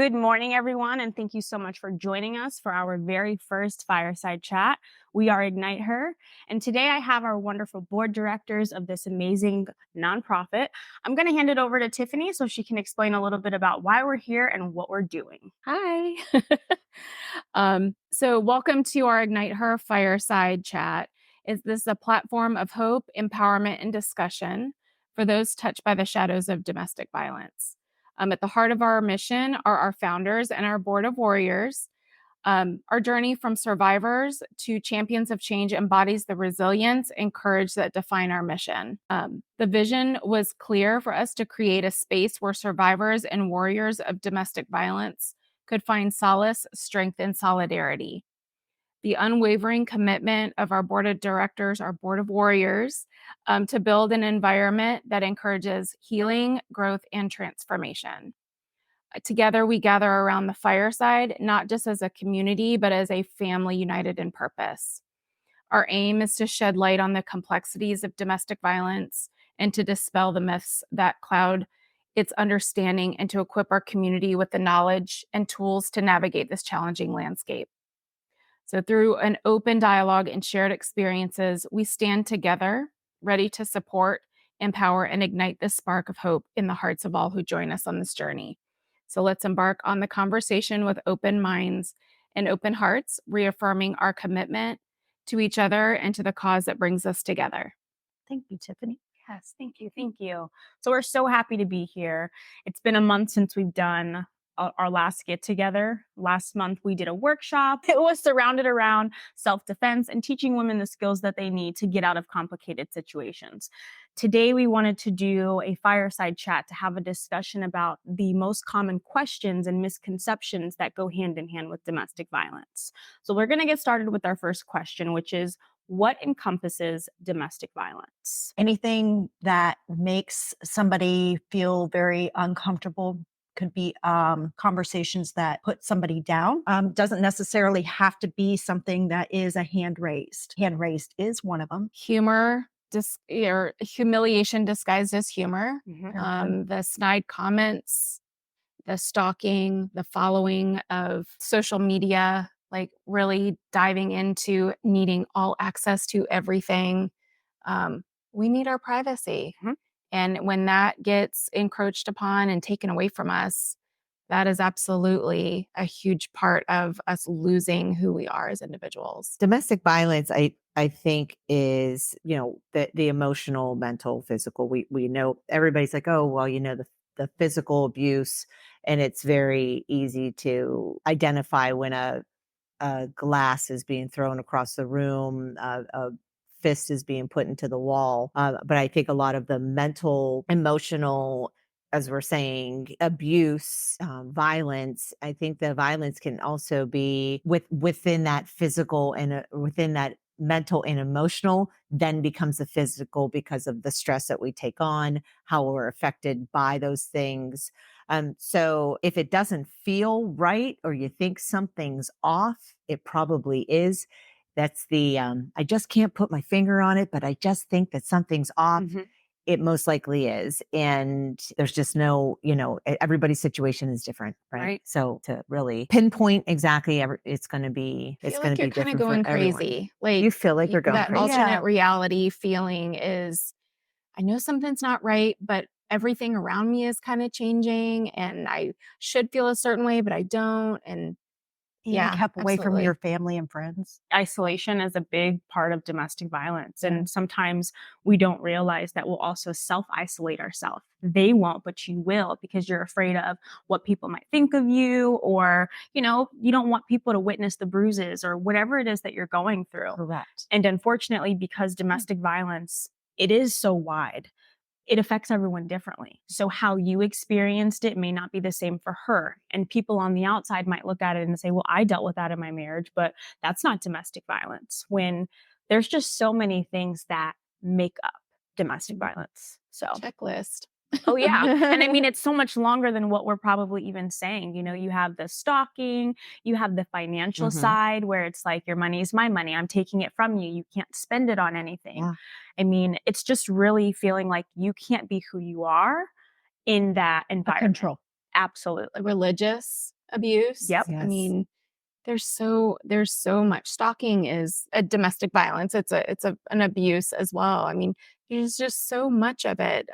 Good morning, everyone, and thank you so much for joining us for our very first Fireside Chat. We are IgniteHer, and today I have our wonderful board directors of this amazing nonprofit. I'm going to hand it over to Tiffany so she can explain a little bit about why we're here and what we're doing. Hi. So welcome to our IgniteHer Fireside Chat. Is this a platform of hope, empowerment, and discussion for those touched by the shadows of domestic violence? At the heart of our mission are our founders and our board of warriors. Our journey from survivors to champions of change embodies the resilience and courage that define our mission. The vision was clear for us to create a space where survivors and warriors of domestic violence could find solace, strength, and solidarity. The unwavering commitment of our board of directors, our board of warriors, to build an environment that encourages healing, growth, and transformation. Together, we gather around the fireside, not just as a community, but as a family united in purpose. Our aim is to shed light on the complexities of domestic violence and to dispel the myths that cloud its understanding and to equip our community with the knowledge and tools to navigate this challenging landscape. So through an open dialogue and shared experiences, we stand together, ready to support, empower, and ignite the spark of hope in the hearts of all who join us on this journey. So let's embark on the conversation with open minds and open hearts, reaffirming our commitment to each other and to the cause that brings us together. Thank you, Tiffany. Yes, thank you. Thank you. So we're so happy to be here. It's been a month since we've done our last get together. Last month, we did a workshop. It was surrounded around self-defense and teaching women the skills that they need to get out of complicated situations. Today, we wanted to do a fireside chat to have a discussion about the most common questions and misconceptions that go hand in hand with domestic violence. So we're going to get started with our first question, which is, what encompasses domestic violence? Anything that makes somebody feel very uncomfortable. Could be conversations that put somebody down. Doesn't necessarily have to be something that is a hand raised. Hand raised is one of them. Humor, or humiliation disguised as humor, the snide comments, the stalking, the following of social media, like really diving into needing all access to everything. We need our privacy. And when that gets encroached upon and taken away from us, that is absolutely a huge part of us losing who we are as individuals. Domestic violence, I think is, the emotional, mental, physical. We know everybody's like, oh, well, the physical abuse, and it's very easy to identify when a glass is being thrown across the room, a fist is being put into the wall. But I think a lot of the mental, emotional, as we're saying, abuse, violence, I think the violence can also be within that physical and within that mental and emotional, then becomes the physical because of the stress that we take on, how we're affected by those things. So if it doesn't feel right or you think something's off, it probably is. That's the, I just can't put my finger on it, but I just think that something's off. It most likely is. And there's just no, everybody's situation is different, right? So to really pinpoint exactly, it's going to be, it's going to be different. Kind of going crazy. Everyone. Like you feel like you're going that crazy. alternate reality feeling is, I know something's not right, but everything around me is kind of changing and I should feel a certain way, but I don't. And kept away from your family and friends. Isolation is a big part of domestic violence. And sometimes we don't realize that we'll also self-isolate ourselves. They won't, but you will, because you're afraid of what people might think of you, or, you don't want people to witness the bruises or whatever it is that you're going through. Correct. And unfortunately, because domestic violence, it is so wide, it affects everyone differently. So how you experienced it may not be the same for her. And people on the outside might look at it and say, well, I dealt with that in my marriage, but that's not domestic violence. When there's just so many things that make up domestic violence. So checklist. Oh, yeah. And I mean, it's so much longer than what we're probably even saying. You have the stalking, you have the financial side where it's like, your money is my money. I'm taking it from you. You can't spend it on anything. Yeah. I mean, it's just really feeling like you can't be who you are in that environment. Control. Absolutely. Religious. abuse. Yep. I Yes. mean, there's so much. Stalking is a domestic violence. It's an abuse as well. I mean, there's just so much of it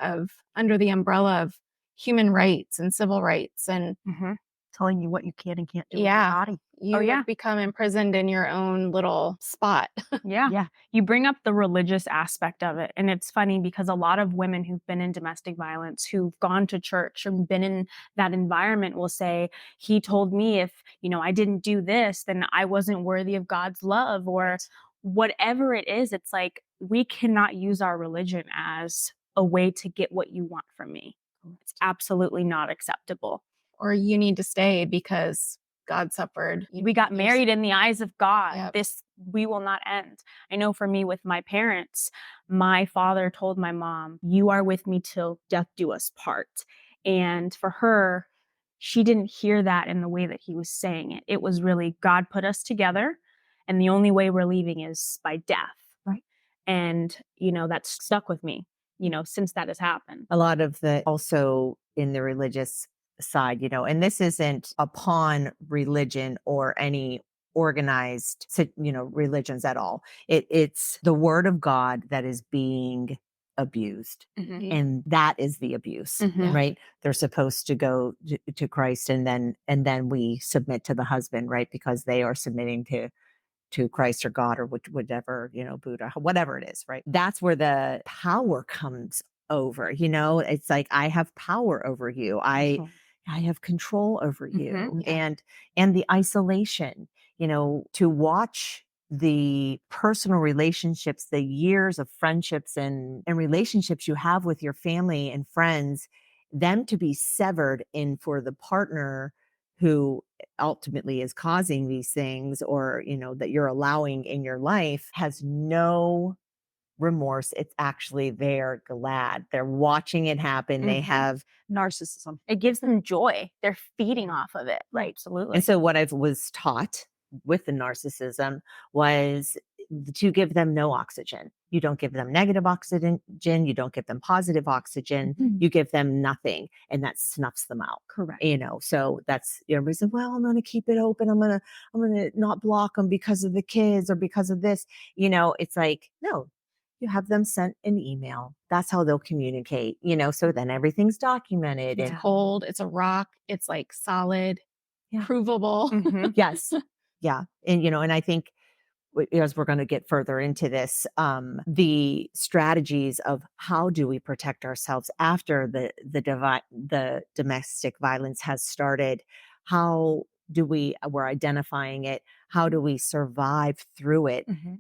under the umbrella of human rights and civil rights, and Mm-hmm. Telling you what you can and can't do with your yeah, body. you yeah. become imprisoned in your own little spot. Yeah. Yeah. You bring up the religious aspect of it. And it's funny because a lot of women who've been in domestic violence, who've gone to church or been in that environment will say, he told me if, I didn't do this, then I wasn't worthy of God's love or whatever it is. It's like, we cannot use our religion as a way to get what you want from me. It's absolutely not acceptable. Or you need to stay because God suffered. We got married in the eyes of God. Yep. We will not end. I know for me with my parents, my father told my mom, you are with me till death do us part. And for her, she didn't hear that in the way that he was saying it. It was really God put us together and the only way we're leaving is by death. Right. And, that's stuck with me, since that has happened. A lot of the also in the religious side, and this isn't upon religion or any organized, religions at all. It's the word of God that is being abused. Mhm. And that is the abuse, Mhm. right? They're supposed to go to Christ and then we submit to the husband, right? Because they are submitting to Christ or God or whatever, Buddha, whatever it is, right? That's where the power comes over, it's like, I have power over you. I have control over you. Mhm. Yeah. And the isolation, to watch the personal relationships, the years of friendships and relationships you have with your family and friends, them to be severed in for the partner who ultimately is causing these things or, that you're allowing in your life has no remorse. It's actually they're glad. They're watching it happen. They Mhm. have Narcissism. It gives them joy. They're feeding off of it. Right. Absolutely. And so what I was taught with the narcissism was to give them no oxygen. You don't give them negative oxygen. You don't give them positive oxygen. Mhm. You give them nothing, and that snuffs them out. Correct. So that's everybody said, well, I'm going to keep it open. I'm going to not block them because of the kids or because of this. It's like, no, you have them sent an email. That's how they'll communicate, so then everything's documented. It's And cold. It's a rock. It's like solid, Yeah. provable. Mhm. yes. Yeah. And I think as we're going to get further into this, the strategies of how do we protect ourselves after the domestic violence has started? How do we're identifying it? How do we survive through it? Mhm.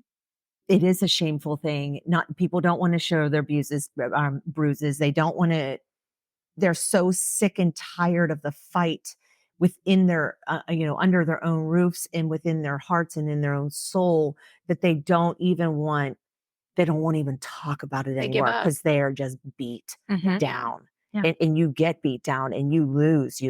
It is a shameful thing. Not people don't want to show their bruises. They don't want to. They're so sick and tired of the fight within their, under their own roofs and within their hearts and in their own soul that they don't want to even talk about it They give anymore up. because they are just beat Mhm. down. Yeah. And you get beat down and you lose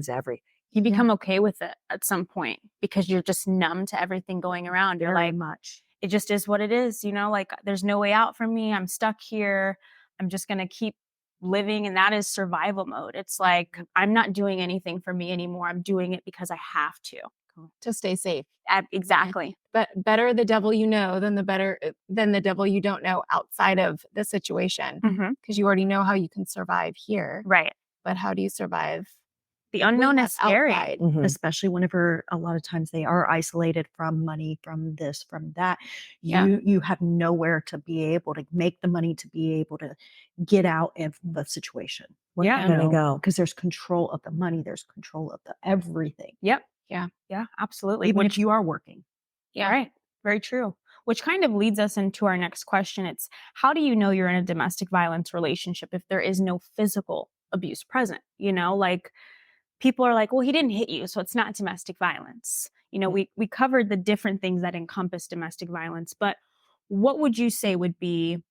everything. You become okay with it at some point because you're just numb to everything going around. You're Very like, much. it just is what it is, like there's no way out for me. I'm stuck here. I'm just going to keep living. And that is survival mode. It's like, I'm not doing anything for me anymore. I'm doing it because I have To stay safe. Exactly. But better the devil you know than the devil you don't know outside of the situation, Mhm. because you already know how you can survive here. Right. But how do you survive The unknown is scary. outside? Mhm. Especially whenever a lot of times they are isolated from money, from this, from that. Yeah. You have nowhere to be able to make the money to be able to get out of the situation. Yeah. There we go. Because there's control of the money, there's control of the everything, Yep. Yeah. Yeah, absolutely. even Which if you are working. Yeah. Right. Very true. Which kind of leads us into our next question. It's how do you know you're in a domestic violence relationship if there is no physical abuse present? Like people are like, well, he didn't hit you, so it's not domestic violence. We covered the different things that encompass domestic violence, but what would you say would be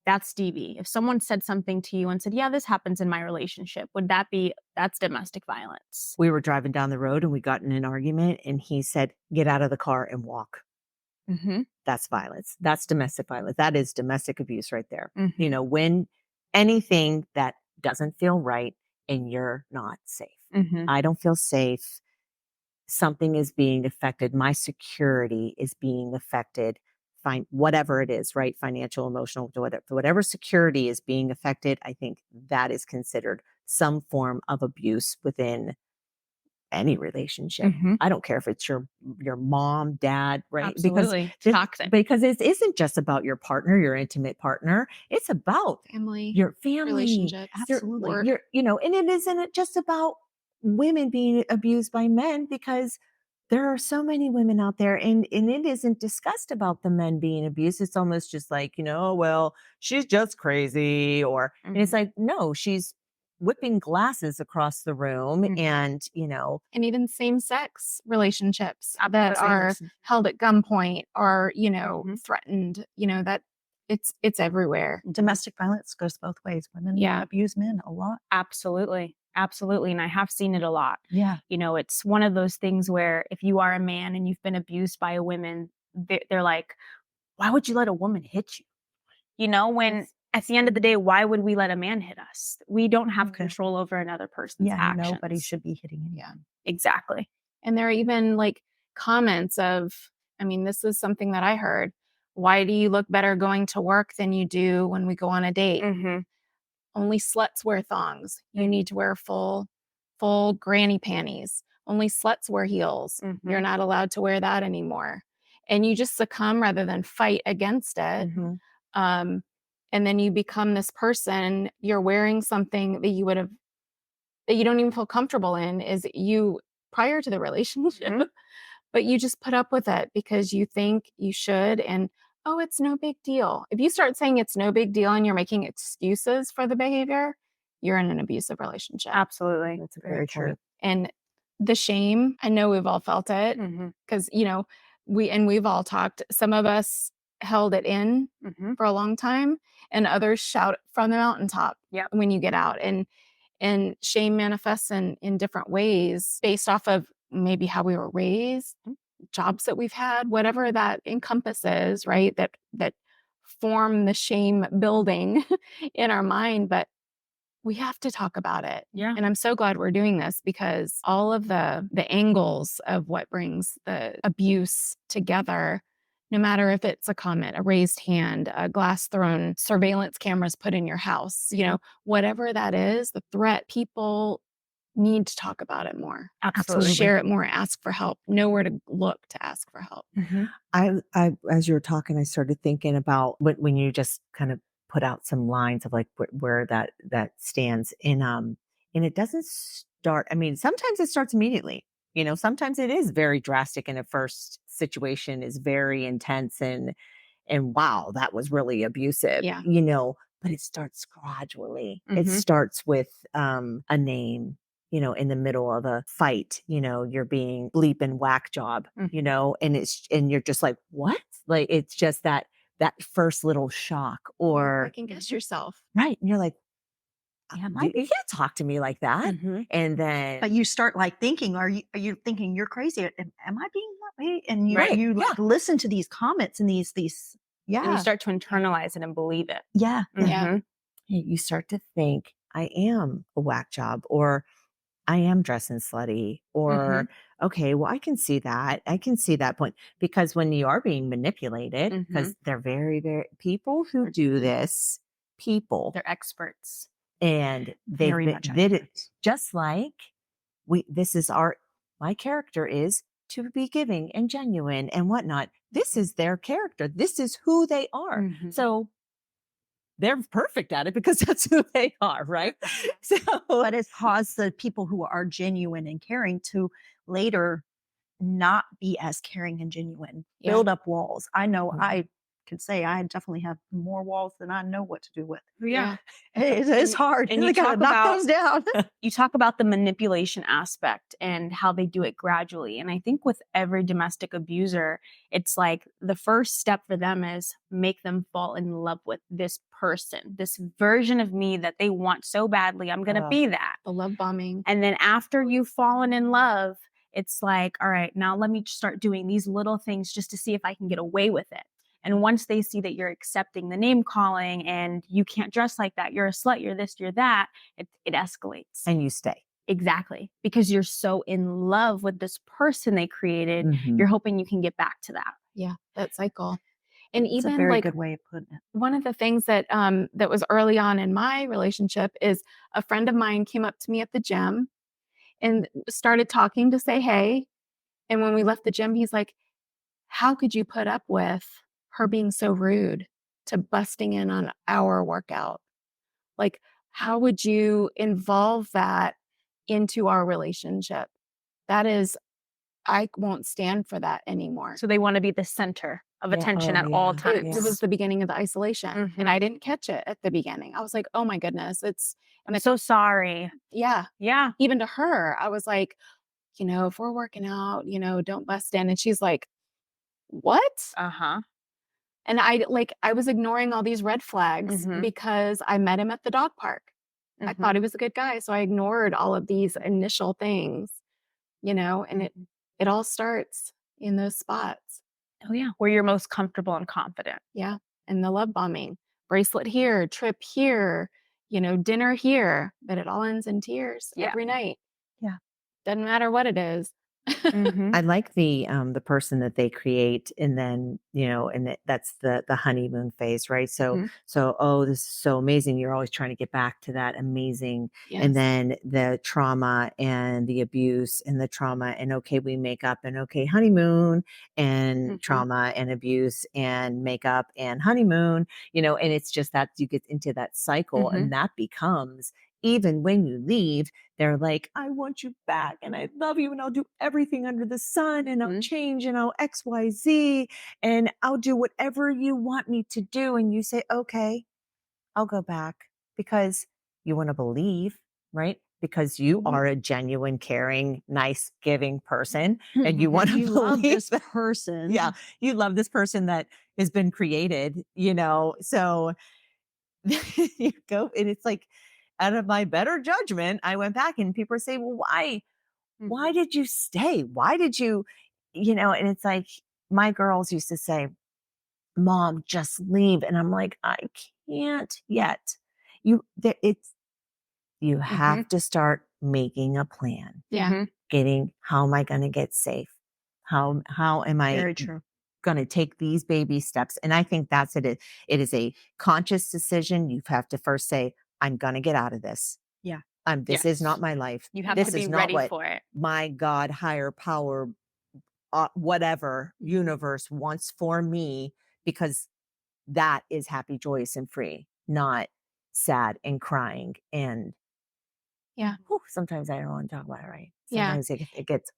that's DV? If someone said something to you and said, yeah, this happens in my relationship, would that be that's domestic violence? We were driving down the road and we got in an argument and he said, get out of the car and walk. Mm-hmm. That's violence. That's domestic violence. That is domestic abuse right there. Mhm. When anything that doesn't feel right and you're not safe. Mhm. I don't feel safe. Something is being affected. My security is being affected. Fine, whatever it is, right? Financial, emotional, whatever security is being affected. I think that is considered some form of abuse within any relationship. Mhm. I don't care if it's your mom, dad, right? Absolutely. Toxic. Because it isn't just about your partner, your intimate partner. It's about Family, your family, relationships, Absolutely. work. and it isn't just about women being abused by men, because there are so many women out there, and it isn't discussed about the men being abused. It's almost just like, well, she's just crazy, and it's Mhm. like, no, she's whipping glasses across the room, Mhm. and And even same-sex relationships that Absolutely. are held at gunpoint or, Mhm. threatened, that it's everywhere. Domestic violence goes both ways. Women Yeah. abuse men a lot. Absolutely. Absolutely. And I have seen it a lot. Yeah. It's one of those things where if you are a man and you've been abused by a woman, they're like, why would you let a woman hit you? When Yes. at the end of the day, why would we let a man hit us? We don't have Okay. control over another person's Yeah. actions. Nobody should be hitting anyone. Yeah. Exactly. And there are even like comments of, this is something that I heard. Why do you look better going to work than you do when we go on a date? Mm-hmm. Only sluts wear thongs. You Mhm. need to wear full granny panties. Only sluts wear heels. Mhm. You're not allowed to wear that anymore. And you just succumb rather than fight against it. Mhm. Um, and then you become this person. You're wearing something that you don't even feel comfortable in, is you prior to the relationship. Mhm. But you just put up with it because you think you should. And oh, it's no big deal. If you start saying it's no big deal and you're making excuses for the behavior, you're in an abusive relationship. Absolutely. That's a Very great true. point. And the shame, I know we've all felt it Mhm. because, we've all talked. Some of us held it in Mhm. for a long time, and others shout it from the mountaintop Yep. when you get out. And shame manifests in different ways based off of maybe how we were raised, jobs that we've had, whatever that encompasses, right? That form the shame building in our mind. But we have to talk about it. Yeah. And I'm so glad we're doing this because all of the angles of what brings the abuse together, no matter if it's a comment, a raised hand, a glass thrown, surveillance cameras put in your house, whatever that is, the threat, people need to talk about it more. Absolutely. Share it more, ask for help, know where to look to ask for help. Mhm. I as you were talking, I started thinking about when you just kind of put out some lines of like where that stands and it doesn't start. I mean, sometimes it starts immediately. Sometimes it is very drastic, and the first situation is very intense, and wow, that was really abusive. Yeah. But it starts gradually. It Mhm. starts with a name. In the middle of a fight, you're being bleep and whack job, Mhm. and you're just like, what? Like, it's just that first little shock, or Second guess yourself. right. And you're like, Am I you being-" can't talk to me like that. Mhm. And then, But you start like thinking, are you thinking you're crazy? Am I being that way? And you Right. you Yeah. like listen to these comments and these And you yeah. start to internalize it and believe it. Yeah. Yeah. Mhm. you start to think, I am a whack job, or I am dressing slutty, or okay, well, I can see that. I can see that point, because when you are being manipulated, because they're very, very people who do this, people, They're experts. and they've Very much did it experts. just like this is my character is to be giving and genuine and whatnot. This is their character. This is who they are. Mhm. So they're perfect at it because that's who they are, right? So, But it's caused the people who are genuine and caring to later not be as caring and genuine, Yeah. build up walls. I know Mhm. I can say I definitely have more walls than I know what to do with. Yeah. It's hard. and You you gotta talk knock about- those down. You talk about the manipulation aspect and how they do it gradually. And I think with every domestic abuser, it's like the first step for them is make them fall in love with this person, this version of me that they want so badly. I'm going to be that. The love bombing. And then after you've fallen in love, it's like, all right, now let me start doing these little things just to see if I can get away with it. And once they see that you're accepting the name calling and you can't dress like that, you're a slut, you're this, you're that, it escalates. And you stay. Exactly. Because you're so in love with this person they created, Mhm. you're hoping you can get back to that. Yeah, that cycle. And It's a even very like good way of putting it. one of the things that that was early on in my relationship is a friend of mine came up to me at the gym and started talking to say hey. And when we left the gym, he's like, how could you put up with her being so rude to busting in on our workout? Like, how would you involve that into our relationship? That is, I won't stand for that anymore. So they want to be the center of Yeah. attention Oh, at all yeah. times. It was the beginning of the isolation, Mhm. and I didn't catch it at the beginning. I was like, oh my goodness, I'm so sorry. yeah. Yeah. Even to her, I was like, if we're working out, don't bust in. And she's like, what? Uh-huh. And I was ignoring all these red flags Mhm. because I met him at the dog park. I Mhm. thought he was a good guy. So I ignored all of these initial things, and it all starts in those spots. Oh yeah. Where you're most comfortable and confident. Yeah. And the love bombing, bracelet here, trip here, dinner here, but it all ends in tears Yeah. every night. Yeah. Doesn't matter what it is. Mhm. I like the person that they create, and then and that's the honeymoon phase, right? So Mhm. oh, this is so amazing. You're always trying to get back to that amazing, and Yes. then the trauma and the abuse and the trauma, and okay, we make up, and okay, honeymoon and Mhm. trauma and abuse and makeup and honeymoon, and it's just that you get into that cycle, Mhm. and that becomes, even when you leave, they're like, I want you back and I love you and I'll do everything under the sun and I'll Mhm. change and I'll XYZ and I'll do whatever you want me to do. And you say, okay, I'll go back because you want to believe, right? Because you Mhm. are a genuine, caring, nice, giving person and you want to You love believe this that, person. yeah, you love this person that has been created, so you go, and it's like, out of my better judgment, I went back and people say, well, why Mhm. did you stay? Why did you, and it's like, my girls used to say, Mom, just leave. And I'm like, I can't yet. You Mhm. have to start making a plan, Yeah. Mhm. getting, how am I going to get safe? How am I Very true. going to take these baby steps? And I think that's it. It is a conscious decision. You have to first say, I'm going to get out of this. Yeah. This is not Yes. my life. You have This to be is not ready what for it. my God, higher power, whatever universe wants for me, because that is happy, joyous, and free, not sad and crying. And Yeah. sometimes I don't want to talk about it, right? Yeah. Sometimes it gets,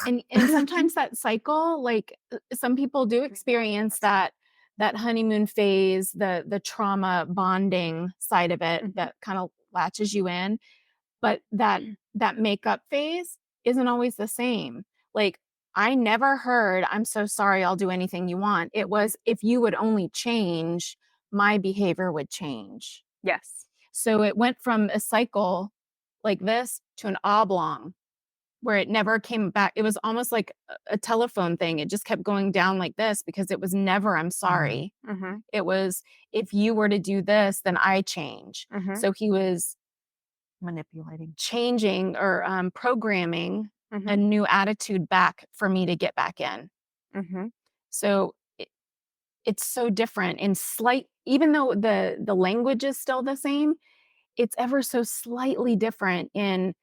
And sometimes that cycle, like some people do experience that honeymoon phase, the trauma bonding side of it Mhm. that kind of latches you in, but that makeup phase isn't always the same. Like, I never heard, I'm so sorry, I'll do anything you want. It was, if you would only change, my behavior would change. Yes. So it went from a cycle like this to an oblong where it never came back. It was almost like a telephone thing. It just kept going down like this because it was never, I'm sorry. Mhm. It was, if you were to do this, then I change. Mhm. So he was Manipulating. changing or programming a Mhm. new attitude back for me to get back in. Mhm. So it's so different in slight, even though the language is still the same, it's ever so slightly different in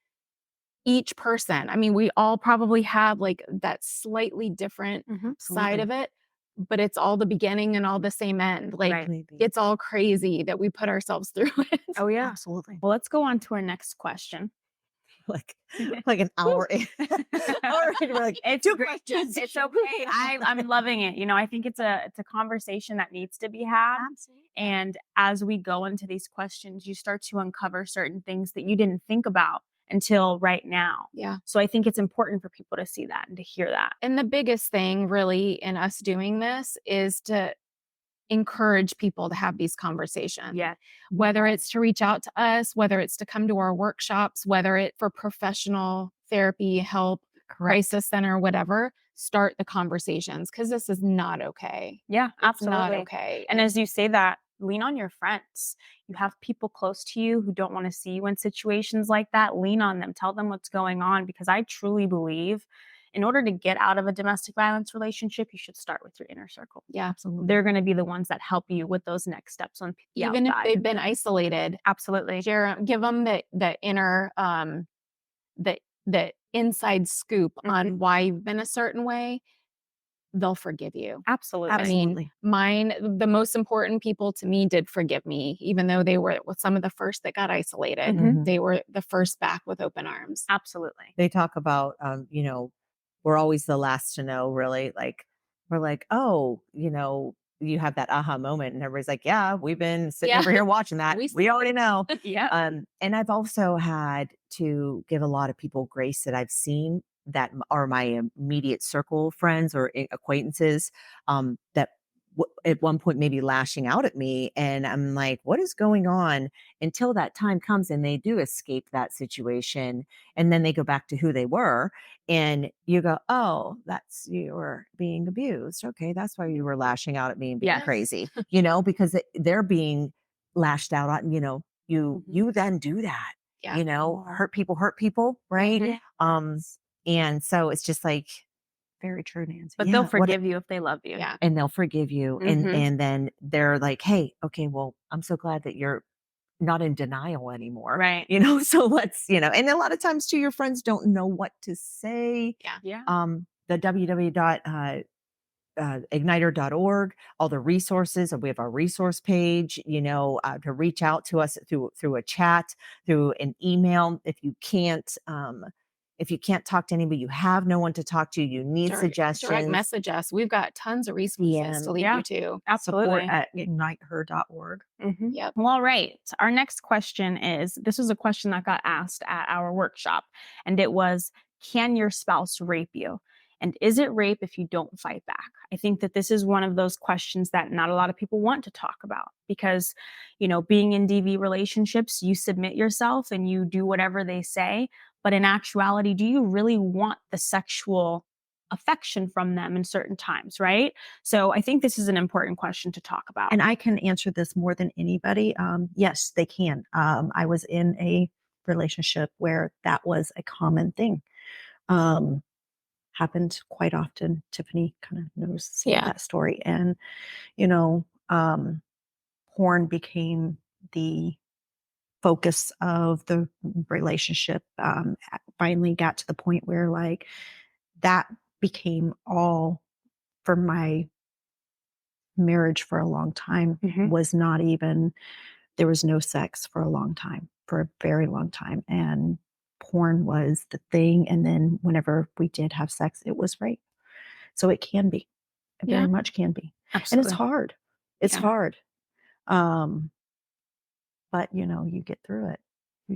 each person. I mean, we all probably have like that slightly different Mhm. side of it, but it's all the beginning and all the same end. Like, Right. it's all crazy that we put ourselves through it. Oh yeah. Absolutely. Well, let's go on to our next question. like an hour in. All right, we're like, It's two great. questions. It's okay. I'm loving it. I think it's a conversation that needs to be had. Absolutely. And as we go into these questions, you start to uncover certain things that you didn't think about until right now. Yeah. So I think it's important for people to see that and to hear that. And the biggest thing really in us doing this is to encourage people to have these conversations. Yeah. Whether it's to reach out to us, whether it's to come to our workshops, whether it for professional therapy, help, crisis center, whatever, start the conversations because this is not okay. Yeah, It's not absolutely. okay. And as you say that, lean on your friends. You have people close to you who don't want to see you in situations like that. Lean on them, tell them what's going on, because I truly believe in order to get out of a domestic violence relationship, you should start with your inner circle. Yeah. Absolutely. They're going to be the ones that help you with those next steps on the Even if outside. they've been isolated, Absolutely. give them the inner, the inside scoop on why you've been a certain way. They'll forgive you. Absolutely. I mean, Absolutely. the most important people to me did forgive me, even though they were some of the first that got isolated. Mhm. They were the first back with open arms. Absolutely. They talk about, we're always the last to know, really. Like, we're like, oh, you have that aha moment, and everybody's like, yeah, we've been sitting Yeah. over here watching that. We already know. Yeah. And I've also had to give a lot of people grace that I've seen that are my immediate circle friends or acquaintances, that at one point maybe lashing out at me, and I'm like, what is going on? Until that time comes and they do escape that situation, and then they go back to who they were, and you go, oh, that's, you were being abused. Okay, that's why you were lashing out at me and being Yes. crazy, because they're being lashed out on, you then do that. Yeah. Hurt people, right? Mhm. And so it's just like, Very true, Nancy. But yeah, they'll what- forgive you if they love you. Yeah. and they'll forgive you. Mhm. And then they're like, hey, okay, well, I'm so glad that you're not in denial anymore. Right. So let's, and a lot of times too, your friends don't know what to say. Yeah. The www.igniter.org, all the resources, and we have our resource page, to reach out to us through a chat, through an email. If you can't talk to anybody, you have no one to talk to, you need suggestions. Direct message us. We've got tons of resources to lead Yeah. you to. Absolutely. Support at IgniteHer.org. Mhm. Yep. Well, all right. Our next question is, this was a question that got asked at our workshop, and it was, can your spouse rape you? And is it rape if you don't fight back? I think that this is one of those questions that not a lot of people want to talk about because, being in DV relationships, you submit yourself and you do whatever they say. But in actuality, do you really want the sexual affection from them in certain times, right? So I think this is an important question to talk about. And I can answer this more than anybody. Yes, they can. I was in a relationship where that was a common thing. Happened quite often. Tiffany kind of knows some of that story. And, porn became the focus of the relationship. Finally got to the point where that became all for my marriage for a long time. Mhm. Was not even, there was no sex for a long time, for a very long time. And porn was the thing. And then whenever we did have sex, it was rape. So it can be, it very much can be. Absolutely. And it's hard. It's Yeah. hard. But you get through it.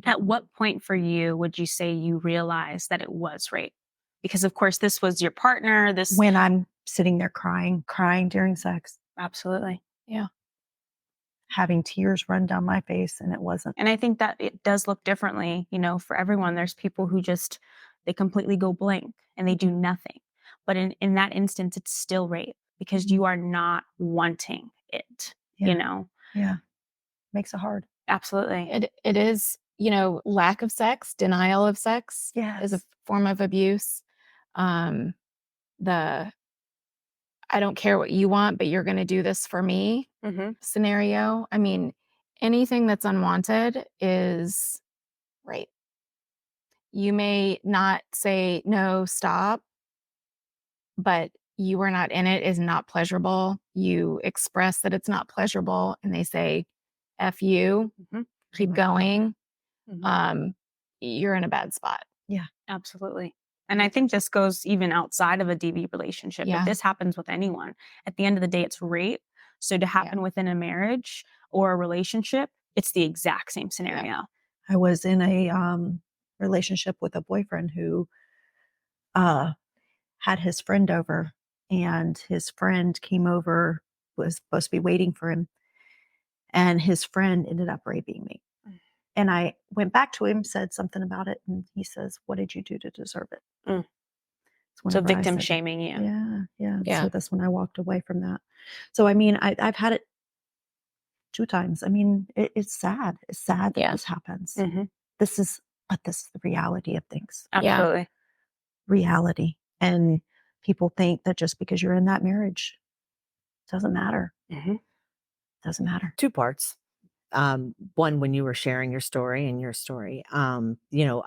At what point for you would you say you realized that it was rape? Because of course this was your partner. When I'm sitting there crying during sex, Absolutely. Yeah. having tears run down my face, and it wasn't. And I think that it does look differently, for everyone. There's people who they completely go blank and they do nothing. But in that instance, it's still rape because you are not wanting it, Yeah. Makes it hard. Absolutely. It is, lack of sex, denial of sex is a Yes. form of abuse. The I don't care what you want, but you're going to do this for me Mhm. scenario. I mean, anything that's unwanted is rape. You may not say, no, stop, but you were not in it is not pleasurable. You express that it's not pleasurable and they say, F you, Mhm. keep going. Mhm. You're in a bad spot. Absolutely. And I think this goes even outside of a DV relationship. Yeah. If this happens with anyone, at the end of the day, it's rape. So to happen within a marriage or a relationship, it's the exact same scenario. I was in a relationship with a boyfriend who had his friend over, and his friend came over, was supposed to be waiting for him, and his friend ended up raping me. And I went back to him, said something about it, and he says, "What did you do to deserve it?" Mm. It's So whenever I victim said- shaming you. Yeah. Yeah. So that's when I walked away from that. So I mean, I've had it 2 times. I mean, it's sad. It's sad that Yeah. this happens. Mhm. This is the reality of things. Absolutely. Reality. And people think that just because you're in that marriage, doesn't matter. Mhm. Doesn't matter. 2 parts. One, when you were sharing your story, you know,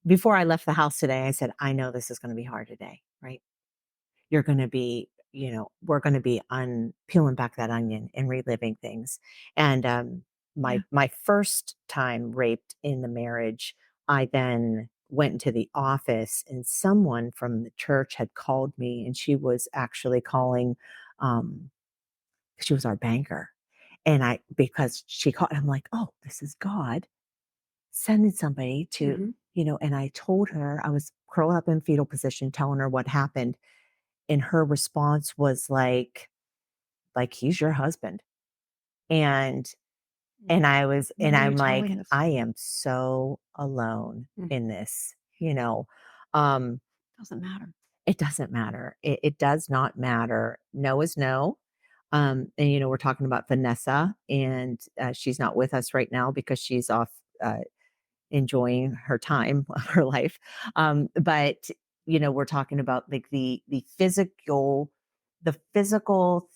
before I left the house today, I said, I know this is going to be hard today, right? You're going to be, you know, we're going to be peeling back that onion and reliving things. And my first time raped in the marriage, I then went into the office and someone from the church had called me, and she was actually calling, um, she was our banker. And because she called, I'm like, oh, this is God sending somebody to, Mhm. you know, and I told her I was curled up in fetal position, telling her what happened. And her response was he's your husband. And What are you I'm like, telling us? I am so alone Mm. in this, you know. Um, Doesn't matter. it doesn't matter. It does not matter. No is no. And you know, we're talking about Vanessa, and she's not with us right now because she's off enjoying her time of her life. But you know, we're talking about like the physical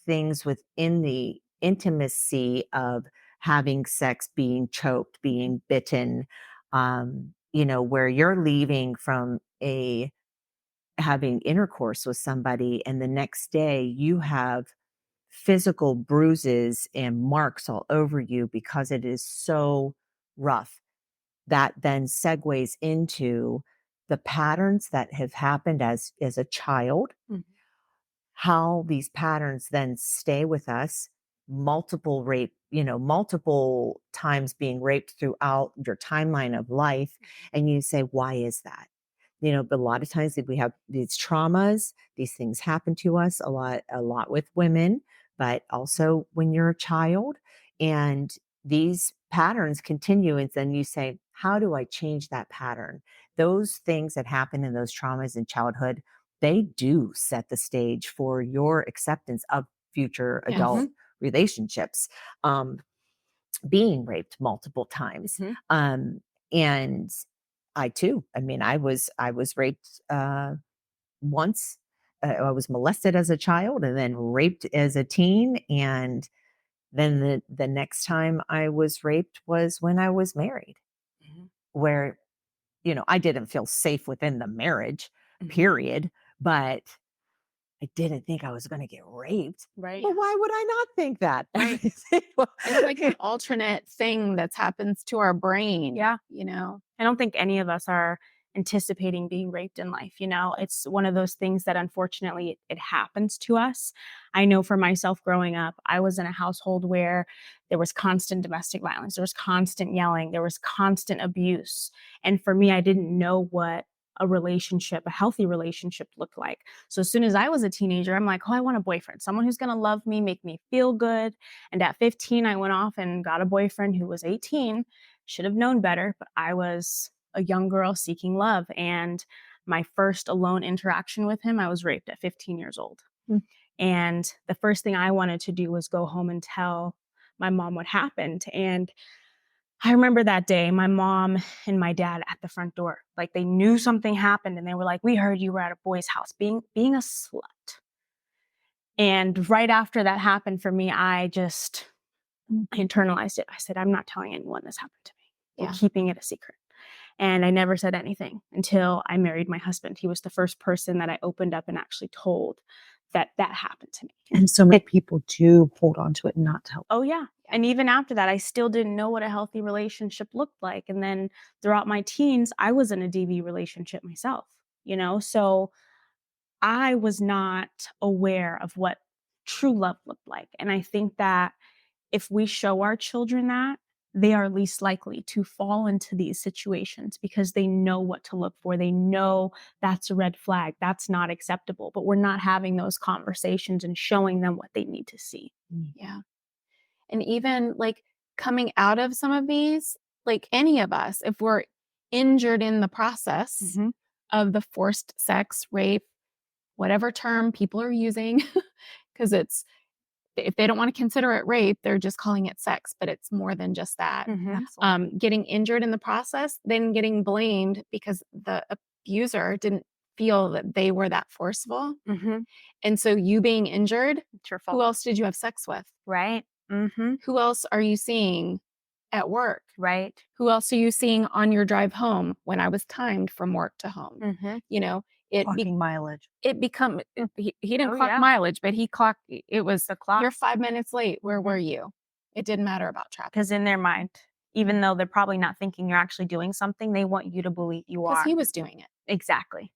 things within the intimacy of having sex, being choked, being bitten, you know, where you're leaving from having intercourse with somebody and the next day you have physical bruises and marks all over you because it is so rough. That then segues into the patterns that have happened as a child, Mhm. how these patterns then stay with us, multiple rape, you know, multiple times being raped throughout your timeline of life. And you say, why is that? You know, but a lot of times we have these traumas, these things happen to us a lot with women, but also when you're a child, and these patterns continue. And then you say, how do I change that pattern? Those things that happen in those traumas in childhood, they do set the stage for your acceptance of future Yes. adult relationships. Being raped multiple times. Mhm. And I too, I mean, I was raped once. I was molested as a child and then raped as a teen. And then the next time I was raped was when I was married, Mhm. where, you know, I didn't feel safe within the marriage, Mhm. period. But I didn't think I was going to get raped. Right. But why would I not think that? Right. It's like an alternate thing that happens to our brain. Yeah. You know? I don't think any of us are anticipating being raped in life. You know, it's one of those things that unfortunately it happens to us. I know for myself growing up, I was in a household where there was constant domestic violence, there was constant yelling, there was constant abuse. And for me, I didn't know what a healthy relationship looked like. So as soon as I was a teenager, I'm like, oh, I want a boyfriend, someone who's going to love me, make me feel good. And at 15, I went off and got a boyfriend who was 18. Should have known better, but I was a young girl seeking love. And my first alone interaction with him, I was raped at 15 years old. Mm. And the first thing I wanted to do was go home and tell my mom what happened. And I remember that day, my mom and my dad at the front door, like they knew something happened and they were like, we heard you were at a boy's house being a slut. And right after that happened for me, I internalized it. I said, I'm not telling anyone this happened to me. We're keeping it a secret. And I never said anything until I married my husband. He was the first person that I opened up and actually told that happened to me. And so many people do hold on to it and not tell. Oh, yeah. And even after that, I still didn't know what a healthy relationship looked like. And then throughout my teens, I was in a DV relationship myself, you know? So I was not aware of what true love looked like. And I think that if we show our children that, they are least likely to fall into these situations because they know what to look for. They know that's a red flag. That's not acceptable. But we're not having those conversations and showing them what they need to see. Yeah. And even like coming out of some of these, like any of us, if we're injured in the process of the forced sex, rape, whatever term people are using, because it's if they don't want to consider it rape, they're just calling it sex, but it's more than just that. Mhm. Getting injured in the process, then getting blamed because the abuser didn't feel that they were that forceful. Mhm. And so you being injured, It's your who fault. else did you have sex with? Right. Mhm. Who else are you seeing at work? Right. Who else are you seeing on your drive home when I was timed from work to home? Mhm. You know, it be, Clocking mileage. it become he didn't Oh, clock yeah. mileage, but he clocked it was The clock. you're 5 minutes late. Where Mhm. were you? It didn't matter about traffic Because in their mind, even though they're probably not thinking you're actually doing something, they want you to believe you because are. he was doing it. Exactly.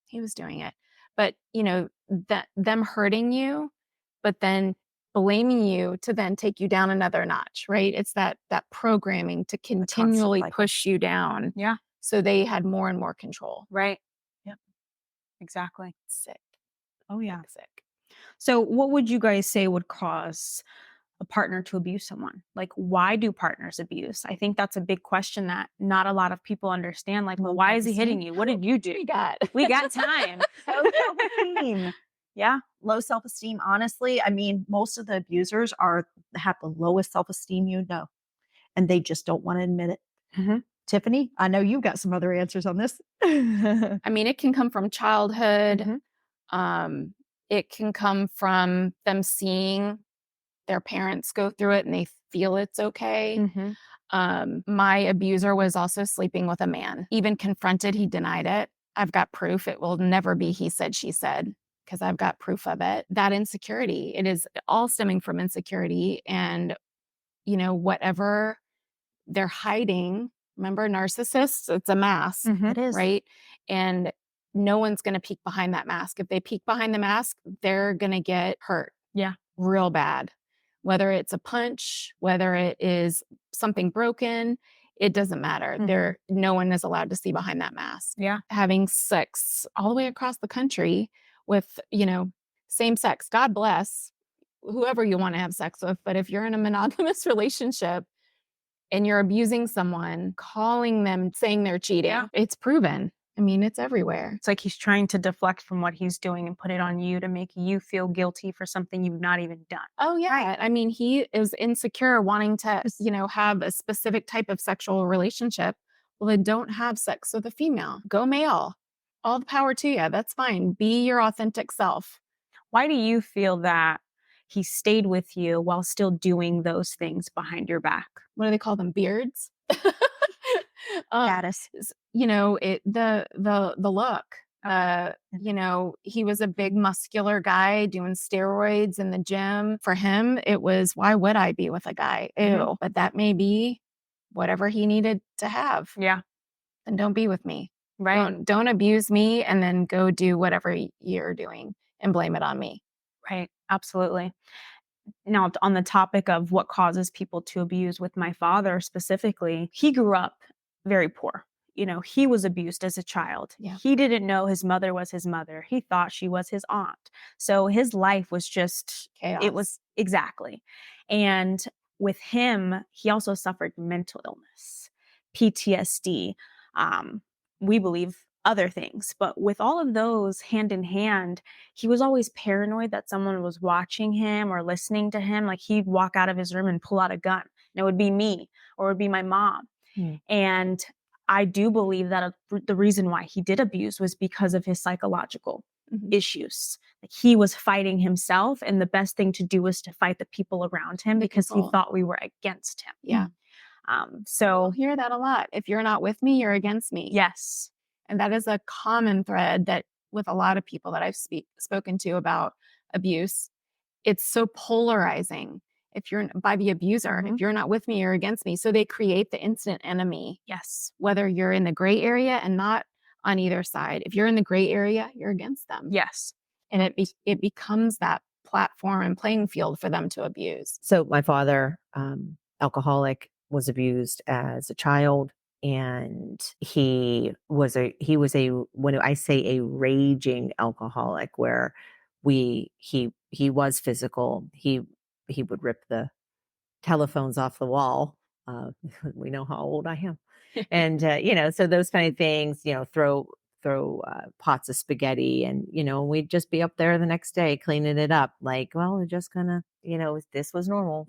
He was doing it. But, that them hurting you, but then blaming you to then take you down another notch, right? It's that programming to continually cycle. push you down. Yeah. So they had more and more control. Right. Yep. Exactly. Sick. Oh, yeah. Sick. So, what would you guys say would cause a partner to abuse someone? Like, why do partners abuse? I think that's a big question that not a lot of people understand. Like, well, Low why is he hitting self-esteem. you? What did you do? We got time. Low self-esteem. Yeah. Low self-esteem. Honestly, I mean, most of the abusers have the lowest self-esteem and they just don't want to admit it. Mhm. Tiffany, I know you've got some other answers on this. I mean, it can come from childhood. Mhm. It can come from them seeing their parents go through it and they feel it's okay. Mhm. My abuser was also sleeping with a man. Even confronted, he denied it. I've got proof. It will never be he said, she said, because I've got proof of it. That insecurity, it is all stemming from insecurity and, whatever they're hiding. Remember, narcissists, it's a mask, Mhm. It is. right? And no one's going to peek behind that mask. If they peek behind the mask, they're going to get hurt. Yeah. Real bad. Whether it's a punch, whether it is something broken, it doesn't matter. Mhm. No one is allowed to see behind that mask. Yeah. Having sex all the way across the country with, same sex. God bless whoever you want to have sex with. But if you're in a monogamous relationship and you're abusing someone, calling them, saying they're cheating, Yeah. it's proven. I mean, it's everywhere. It's like he's trying to deflect from what he's doing and put it on you to make you feel guilty for something you've not even done. Oh, yeah. I mean, he is insecure wanting to, have a specific type of sexual relationship. Well, then don't have sex with a female. Go male. All the power to you. That's fine. Be your authentic self. Why do you feel that he stayed with you while still doing those things behind your back? What do they call them? Beards? Status. The look. He was a big muscular guy doing steroids in the gym. For him, it was, why would I be with a guy? Ew. Mhm. But that may be whatever he needed to have. Yeah. Then don't be with me. Right. Don't abuse me and then go do whatever you're doing and blame it on me. Right. Absolutely. Now, on the topic of what causes people to abuse, with my father specifically, he grew up very poor. He was abused as a child. Yeah. He didn't know his mother was his mother. He thought she was his aunt. So his life was just Chaos. It was exactly. And with him, he also suffered mental illness, PTSD. We believe other things, but with all of those hand in hand, he was always paranoid that someone was watching him or listening to him. Like, he'd walk out of his room and pull out a gun, and it would be me or it would be my mom. And I do believe that the reason why he did abuse was because of his psychological issues. Like, he was fighting himself, and the best thing to do was to fight the people around him because he control. thought we were against him. Yeah. So You'll hear that a lot. If you're not with me, you're against me. yes. And that is a common thread that with a lot of people that I've spoken to about abuse, it's so polarizing. If you're by the abuser, if you're not with me, you're against me. So they create the instant enemy. Yes. Whether you're in the gray area and not on either side. If you're in the gray area, you're against them. Yes. And it becomes that platform and playing field for them to abuse. So my father, alcoholic, was abused as a child, and he was a when I say a raging alcoholic, where he was physical. He would rip the telephones off the wall. We know how old I am, and so those kind of things. pots of spaghetti, and we'd just be up there the next day cleaning it up. Like, well, we're just gonna, this was normal.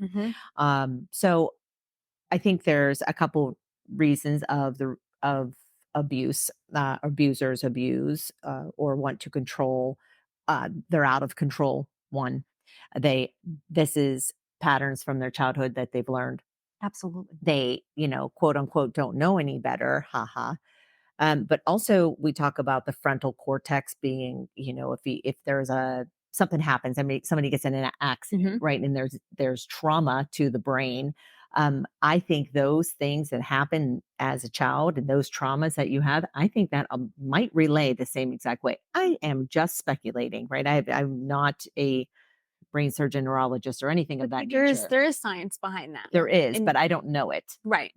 So I think there's a couple reasons of abuse. Abusers abuse or want to control. They're out of control. One, this is patterns from their childhood that they've learned. Absolutely. They, quote unquote, don't know any better. Haha. But also we talk about the frontal cortex being, if there's something happens, I mean, somebody gets in an accident, right? And there's trauma to the brain. I think those things that happen as a child and those traumas that you have, I think that might relay the same exact way. I am just speculating, right? I'm not a brain surgeon, neurologist, or anything of that nature. There is science behind that. There is, but I don't know it. Right.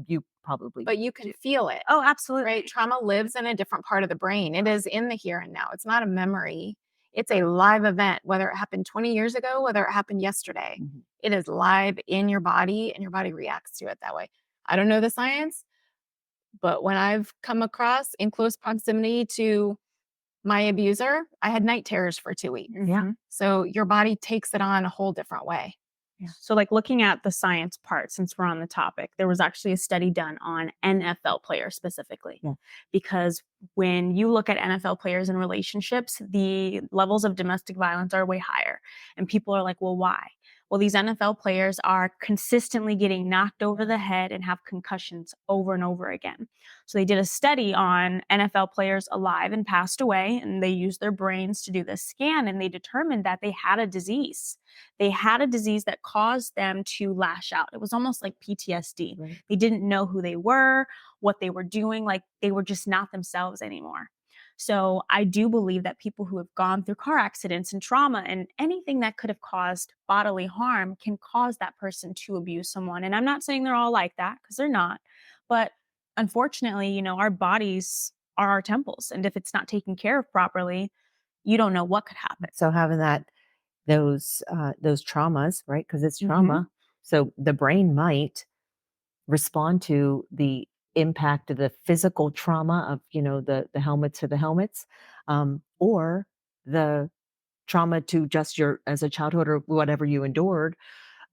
You probably, but you can feel it. Oh, absolutely. Right? Trauma lives in a different part of the brain. It is in the here and now. It's not a memory. It's a live event, whether it happened 20 years ago, whether it happened yesterday. It is live in your body, and your body reacts to it that way. I don't know the science, but when I've come across in close proximity to my abuser, I had night terrors for 2 weeks. Yeah. So your body takes it on a whole different way. Yeah. So like looking at the science part, since we're on the topic, there was actually a study done on NFL players specifically. Yeah. Because when you look at NFL players in relationships, the levels of domestic violence are way higher. And people are like, well, why? Well, these NFL players are consistently getting knocked over the head and have concussions over and over again. So they did a study on NFL players alive and passed away, and they used their brains to do this scan, and they determined that they had a disease. They had a disease that caused them to lash out. It was almost like PTSD. Right. They didn't know who they were, what they were doing, like they were just not themselves anymore. So I do believe that people who have gone through car accidents and trauma and anything that could have caused bodily harm can cause that person to abuse someone. And I'm not saying they're all like that, because they're not. But unfortunately, our bodies are our temples. And if it's not taken care of properly, you don't know what could happen. So having those traumas, right? Because it's trauma. So the brain might respond to the impact of the physical trauma of, the helmets to the helmets, or the trauma to just as a childhood or whatever you endured.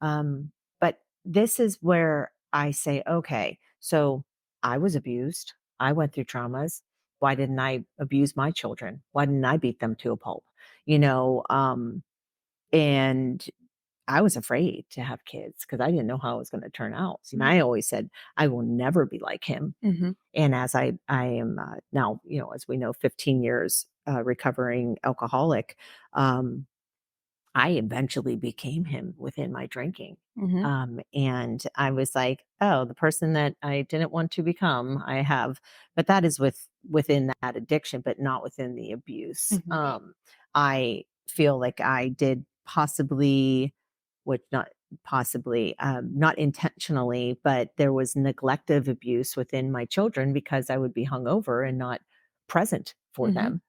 But this is where I say, okay, so I was abused. I went through traumas. Why didn't I abuse my children? Why didn't I beat them to a pulp? And I was afraid to have kids because I didn't know how it was going to turn out. And I always said, I will never be like him. And as I am now, as we know, 15 years recovering alcoholic, I eventually became him within my drinking. And I was like, oh, the person that I didn't want to become, I have, but that is within that addiction, but not within the abuse. I feel like I did possibly, not intentionally, but there was neglective abuse within my children because I would be hungover and not present for them.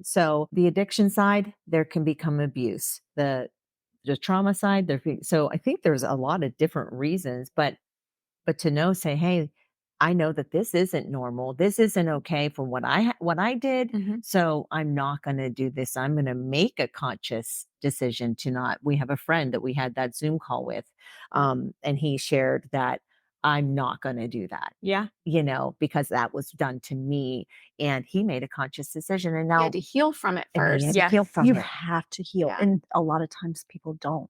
So the addiction side, there can become abuse. The trauma side, so I think there's a lot of different reasons, but to say, hey, I know that this isn't normal. This isn't okay for what I did. So I'm not going to do this. I'm going to make a conscious decision to not. We have a friend that we had that Zoom call with, and he shared that I'm not going to do that. Yeah. Because that was done to me, and he made a conscious decision. And now you had to heal from it first. You have to heal. Yeah. And a lot of times people don't.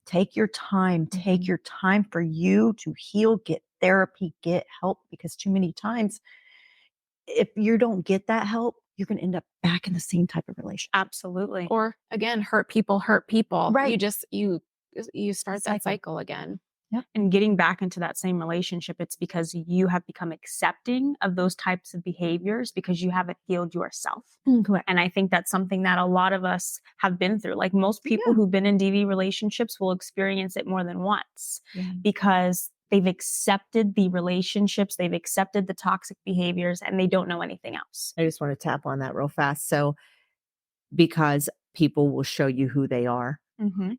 Take your time. Take your time for you to heal, get therapy, get help, because too many times if you don't get that help, you're going to end up back in the same type of relationship. Absolutely. Or again, hurt people. Right. You start that cycle again. Yep. And getting back into that same relationship, it's because you have become accepting of those types of behaviors because you haven't healed yourself. Correct. And I think that's something that a lot of us have been through. Like most people who've been in DV relationships will experience it more than once because they've accepted the relationships, they've accepted the toxic behaviors, and they don't know anything else. I just want to tap on that real fast. So because people will show you who they are.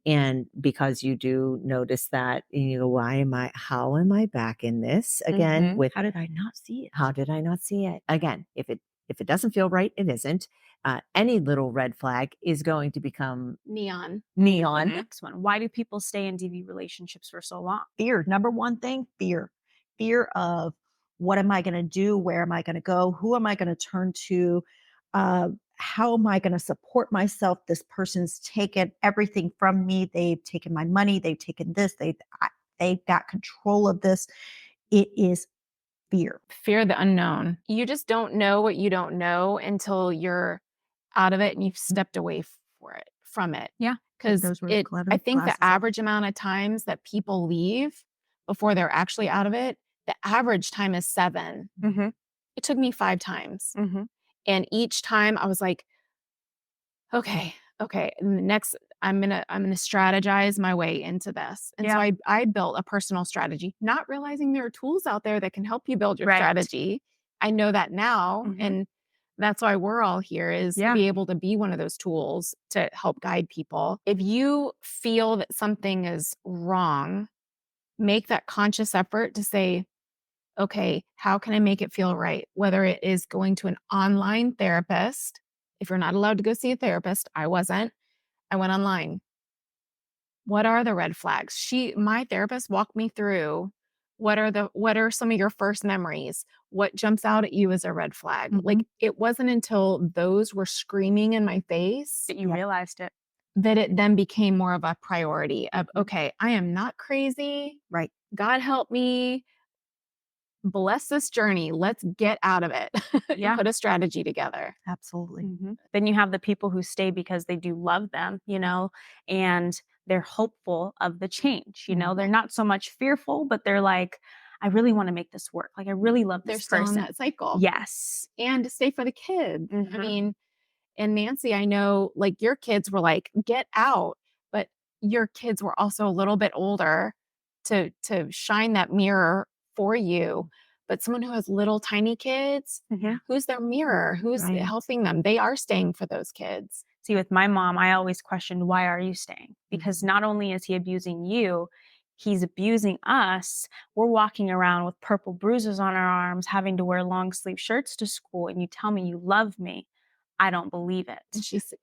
And because you do notice that, you go, how am I back in this again? How did I not see it? How did I not see it? Again, if If it doesn't feel right, it isn't. Any little red flag is going to become Neon. neon. Next one. Why do people stay in DV relationships for so long? Fear. Number one thing, fear. Fear of what am I going to do? Where am I going to go? Who am I going to turn to? How am I going to support myself? This person's taken everything from me. They've taken my money. They've taken this. They've got control of this. It is fear. Fear the unknown. You just don't know what you don't know until you're out of it and you've stepped away from it. Yeah. Because those I think the glasses. average amount of times that people leave before they're actually out of it, the average time is 7. Mm-hmm. It took me 5 times. Mm-hmm. And each time I was like, okay. And the next, I'm gonna strategize my way into this. And so I built a personal strategy, not realizing there are tools out there that can help you build your strategy. I know that now. Mm-hmm. And that's why we're all here, is to be able to be one of those tools to help guide people. If you feel that something is wrong, make that conscious effort to say, okay, how can I make it feel right? Whether it is going to an online therapist. If you're not allowed to go see a therapist, I wasn't. I went online. What are the red flags? My therapist walked me through what are some of your first memories? What jumps out at you as a red flag? Mhm. Like, it wasn't until those were screaming in my face That you realized it. that it then became more of a priority of, Mhm. okay, I am not crazy. Right. God help me. Bless this journey. Let's get out of it. Yeah. Put a strategy together. Absolutely. Mm-hmm. Then you have the people who stay because they do love them, and they're hopeful of the change. They're not so much fearful, but they're like, I really want to make this work. Like, I really love They're this still in person. that cycle. Yes. And to stay for the kids. I Mhm. mean, and Nancy, I know, like, your kids were like, get out, but your kids were also a little bit older to shine that mirror for you. But someone who has little tiny kids, Mhm. who's their mirror? Who's Right. helping them? They are staying for those kids. See, with my mom, I always questioned, why are you staying? Because not only is he abusing you, he's abusing us. We're walking around with purple bruises on our arms, having to wear long sleeve shirts to school, and you tell me you love me. I don't believe it.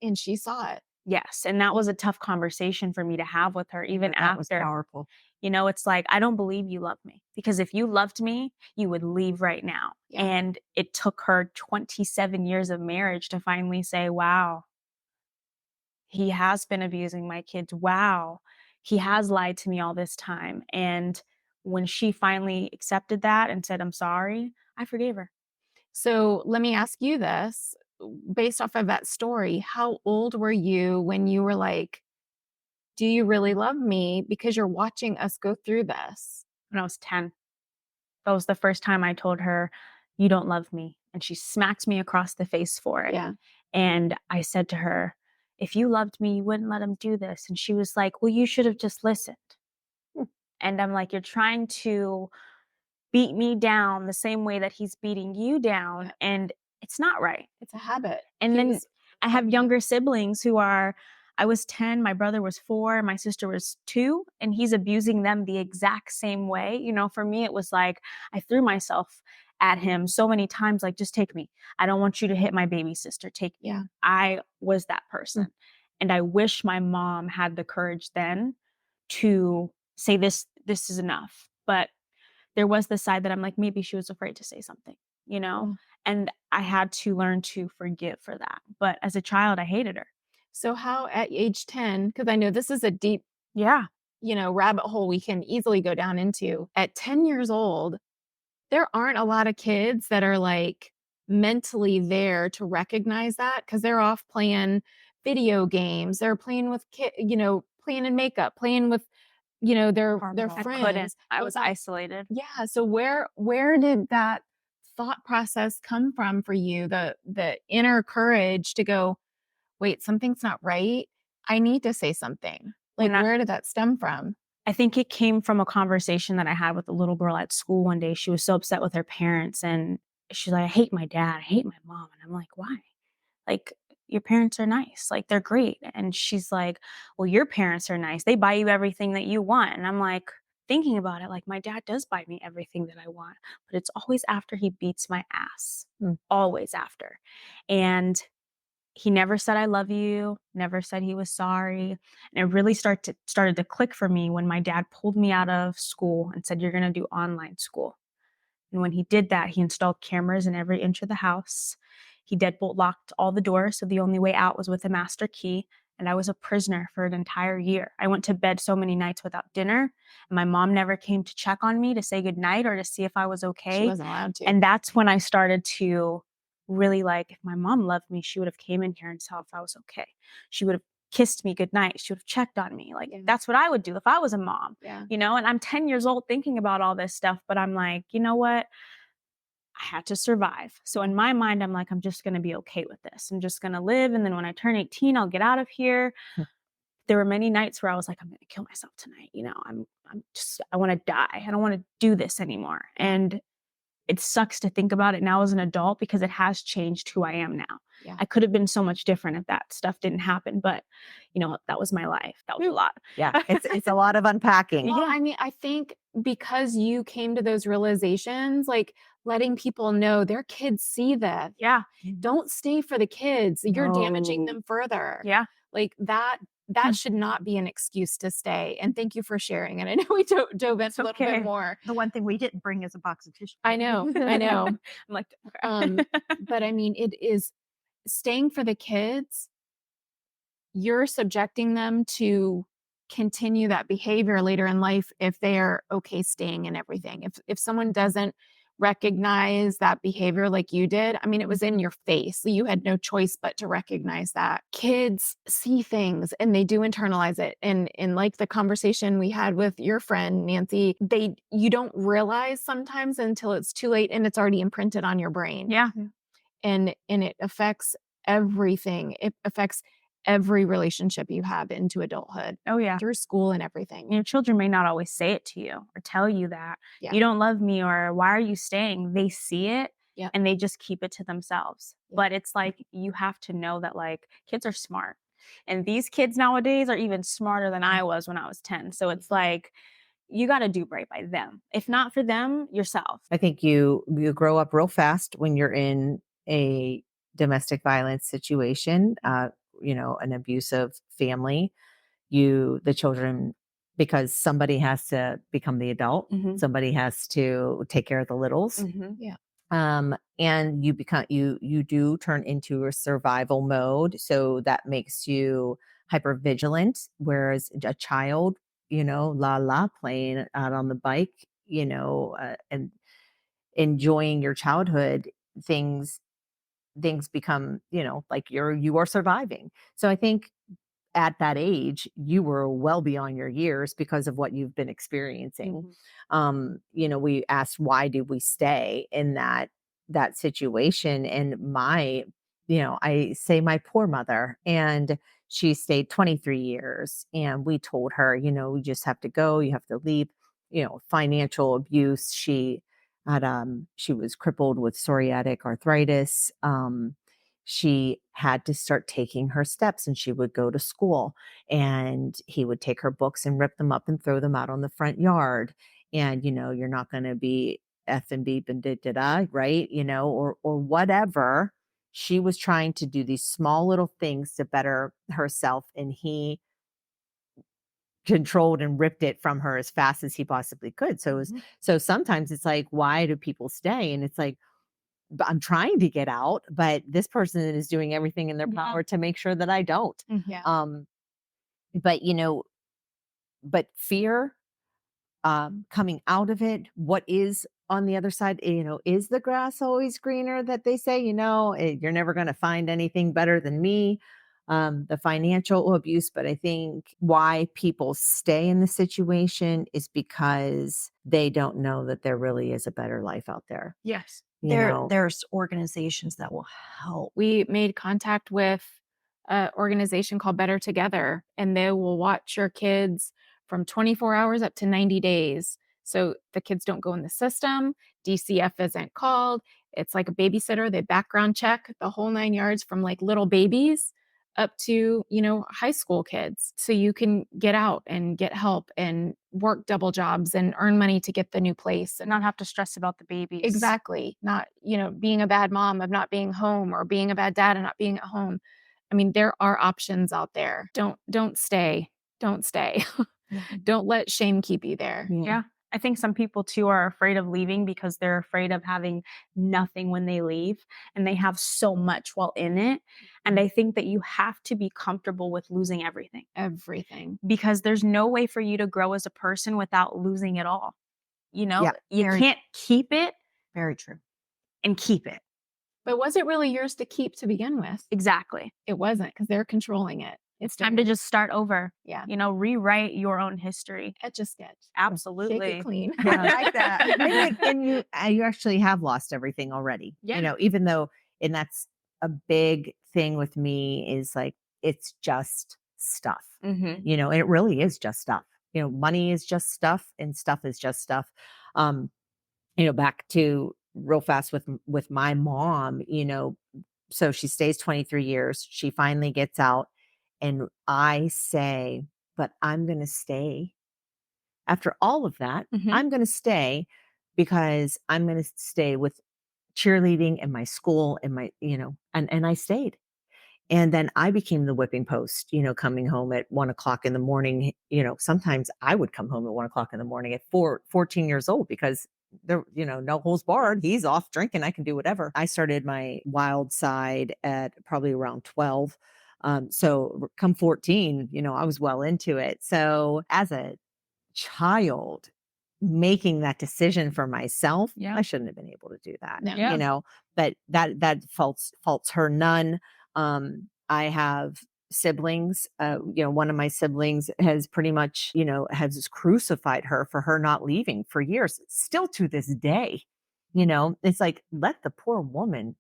And she saw it. Yes. And that was a tough conversation for me to have with her, even That was after. powerful. It's like, I don't believe you love me, because if you loved me, you would leave right now. Yeah. And it took her 27 years of marriage to finally say, wow, he has been abusing my kids. Wow, he has lied to me all this time. And when she finally accepted that and said, I'm sorry, I forgave her. So let me ask you this, based off of that story, how old were you when you were like, do you really love me? Because you're watching us go through this. When I was 10, that was the first time I told her, you don't love me. And she smacked me across the face for it. Yeah. And I said to her, if you loved me, you wouldn't let him do this. And she was like, well, you should have just listened. And I'm like, you're trying to beat me down the same way that he's beating you down. Yeah. And it's not right. It's a habit. And then I have younger siblings I was 10, my brother was 4, my sister was 2, and he's abusing them the exact same way. For me, it was like, I threw myself at him so many times, like, just take me. I don't want you to hit my baby sister. Take me. Yeah. I was that person. And I wish my mom had the courage then to say this is enough. But there was the side that I'm like, maybe she was afraid to say something, and I had to learn to forgive for that. But as a child, I hated her. So how at age 10, because I know this is a deep, rabbit hole we can easily go down into. At 10 years old, there aren't a lot of kids that are like mentally there to recognize that, because they're off playing video games. They're playing with playing in makeup, playing with, their I friends. couldn't. I was isolated. Yeah. So where did that thought process come from for you? The inner courage to go, wait, something's not right. I need to say something. Like, where did that stem from? I think it came from a conversation that I had with a little girl at school one day. She was so upset with her parents, and she's like, I hate my dad. I hate my mom. And I'm like, why? Like, your parents are nice. Like, they're great. And she's like, well, your parents are nice. They buy you everything that you want. And I'm like, thinking about it, like my dad does buy me everything that I want, but it's always after he beats my ass. Mm. Always after. And he never said I love you, never said he was sorry. And it really started to click for me when my dad pulled me out of school and said, "You're gonna do online school." And when he did that, he installed cameras in every inch of the house. He deadbolt locked all the doors, so the only way out was with a master key. And I was a prisoner for an entire year. I went to bed so many nights without dinner. And my mom never came to check on me to say goodnight or to see if I was She okay. wasn't allowed to. And that's when I started to really like, if my mom loved me, she would have came in here and saw if I was okay. She would have kissed me goodnight. She would have checked on me. Like, Yeah. that's what I would do if I was a mom, Yeah. you know? And I'm 10 years old thinking about all this stuff, but I'm like, you know what? I had to survive. So in my mind, I'm like, I'm just going to be okay with this. I'm just going to live. And then when I turn 18, I'll get out of here. There were many nights where I was like, I'm going to kill myself tonight. You know, I want to die. I don't want to do this anymore. And it sucks to think about it now as an adult because it has changed who I am now. Yeah. I could have been so much different if that stuff didn't happen, but you know, that was my life. That was a lot. Yeah. It's a lot of unpacking. Well, Yeah. I mean, I think because you came to those realizations, like letting people know their kids see that. Yeah. Don't stay for the kids. You're damaging No. them further. Yeah. Like that should not be an excuse to stay. And thank you for sharing it. I know we dove into a little okay. bit more. The one thing we didn't bring is a box of tissue. I know. I'm like, But I mean, it is staying for the kids. You're subjecting them to continue that behavior later in life if they are okay staying and everything. If someone doesn't recognize that behavior like you did, I mean, it was in your face. You had no choice but to recognize that. Kids see things and they do internalize it. And like the conversation we had with your friend, Nancy, you don't realize sometimes until it's too late and it's already imprinted on your brain. yeah. And it affects everything. It affects every relationship you have into adulthood. Oh yeah. Through school and everything. Your children may not always say it to you or tell you that you don't love me or why are you staying? They see it and they just keep it to themselves. But it's like, you have to know that like kids are smart and these kids nowadays are even smarter than I was when I was 10. So it's like, you got to do right by them. If not for them, yourself. I think you grow up real fast when you're in a domestic violence situation, an abusive family. The children, because somebody has to become the adult, somebody has to take care of the littles. And you do turn into a survival mode. So that makes you hyper vigilant. Whereas a child, playing out on the bike, and enjoying your childhood, things become, like you are surviving. So I think at that age, you were well beyond your years because of what you've been experiencing. We asked, why did we stay in that situation? And I say my poor mother, and she stayed 23 years, and we told her, you just have to go, you have to leave, financial abuse. She was crippled with psoriatic arthritis. She had to start taking her steps, and she would go to school, and he would take her books and rip them up and throw them out on the front yard. And, you're not going to be F and beep and da, right? Or whatever. She was trying to do these small little things to better herself, and he controlled and ripped it from her as fast as he possibly could. So so sometimes it's like, why do people stay? And it's like, but I'm trying to get out, but this person is doing everything in their power to make sure that I don't. But but fear, coming out of it, what is on the other side, is the grass always greener, that they say, you're never going to find anything better than me. The financial abuse, but I think why people stay in the situation is because they don't know that there really is a better life out there. Yes. There's organizations that will help. We made contact with an organization called Better Together, and they will watch your kids from 24 hours up to 90 days. So the kids don't go in the system. DCF isn't called. It's like a babysitter. They background check the whole 9 yards from like little babies up to, high school kids. So you can get out and get help and work double jobs and earn money to get the new place and Not have to stress about the babies. exactly. Not, being a bad mom of not being home or being a bad dad and not being at home. I mean, there are options out there. Don't stay. Don't stay. Don't let shame keep you there. Yeah. I think some people too are afraid of leaving because they're afraid of having nothing when they leave, and they have so much while in it. And I think that you have to be comfortable with losing everything, Everything. because there's no way for you to grow as a person without losing it all. Yeah, You very- can't keep it Very true. and keep it. But was it really yours to keep to begin with? Exactly. It wasn't, because they're controlling it. It's time to just start over. Yeah. Rewrite your own history. Etch a sketch. Absolutely. Shake it clean. Yeah, I like that. and you actually have lost everything already. Yeah. Even though, and that's a big thing with me, is like, it's just stuff. Mm-hmm. And it really is just stuff. Money is just stuff, and stuff is just stuff. Back to real fast with my mom, so she stays 23 years. She finally gets out, and I say, but I'm going to stay. After all of that, Mhm. I'm going to stay, because I'm going to stay with cheerleading and my school and my, and I stayed. And then I became the whipping post, coming home at 1:00 in the morning. Sometimes I would come home at 1:00 in the morning at 14 years old, because there, no holds barred. He's off drinking. I can do whatever. I started my wild side at probably around 12. So come 14, I was well into it. So as a child, making that decision for myself, Yeah. I shouldn't have been able to do that. No. Yeah. But that faults her none. I have siblings. One of my siblings has pretty much, has crucified her for her not leaving for years. Still to this day, it's like, let the poor woman,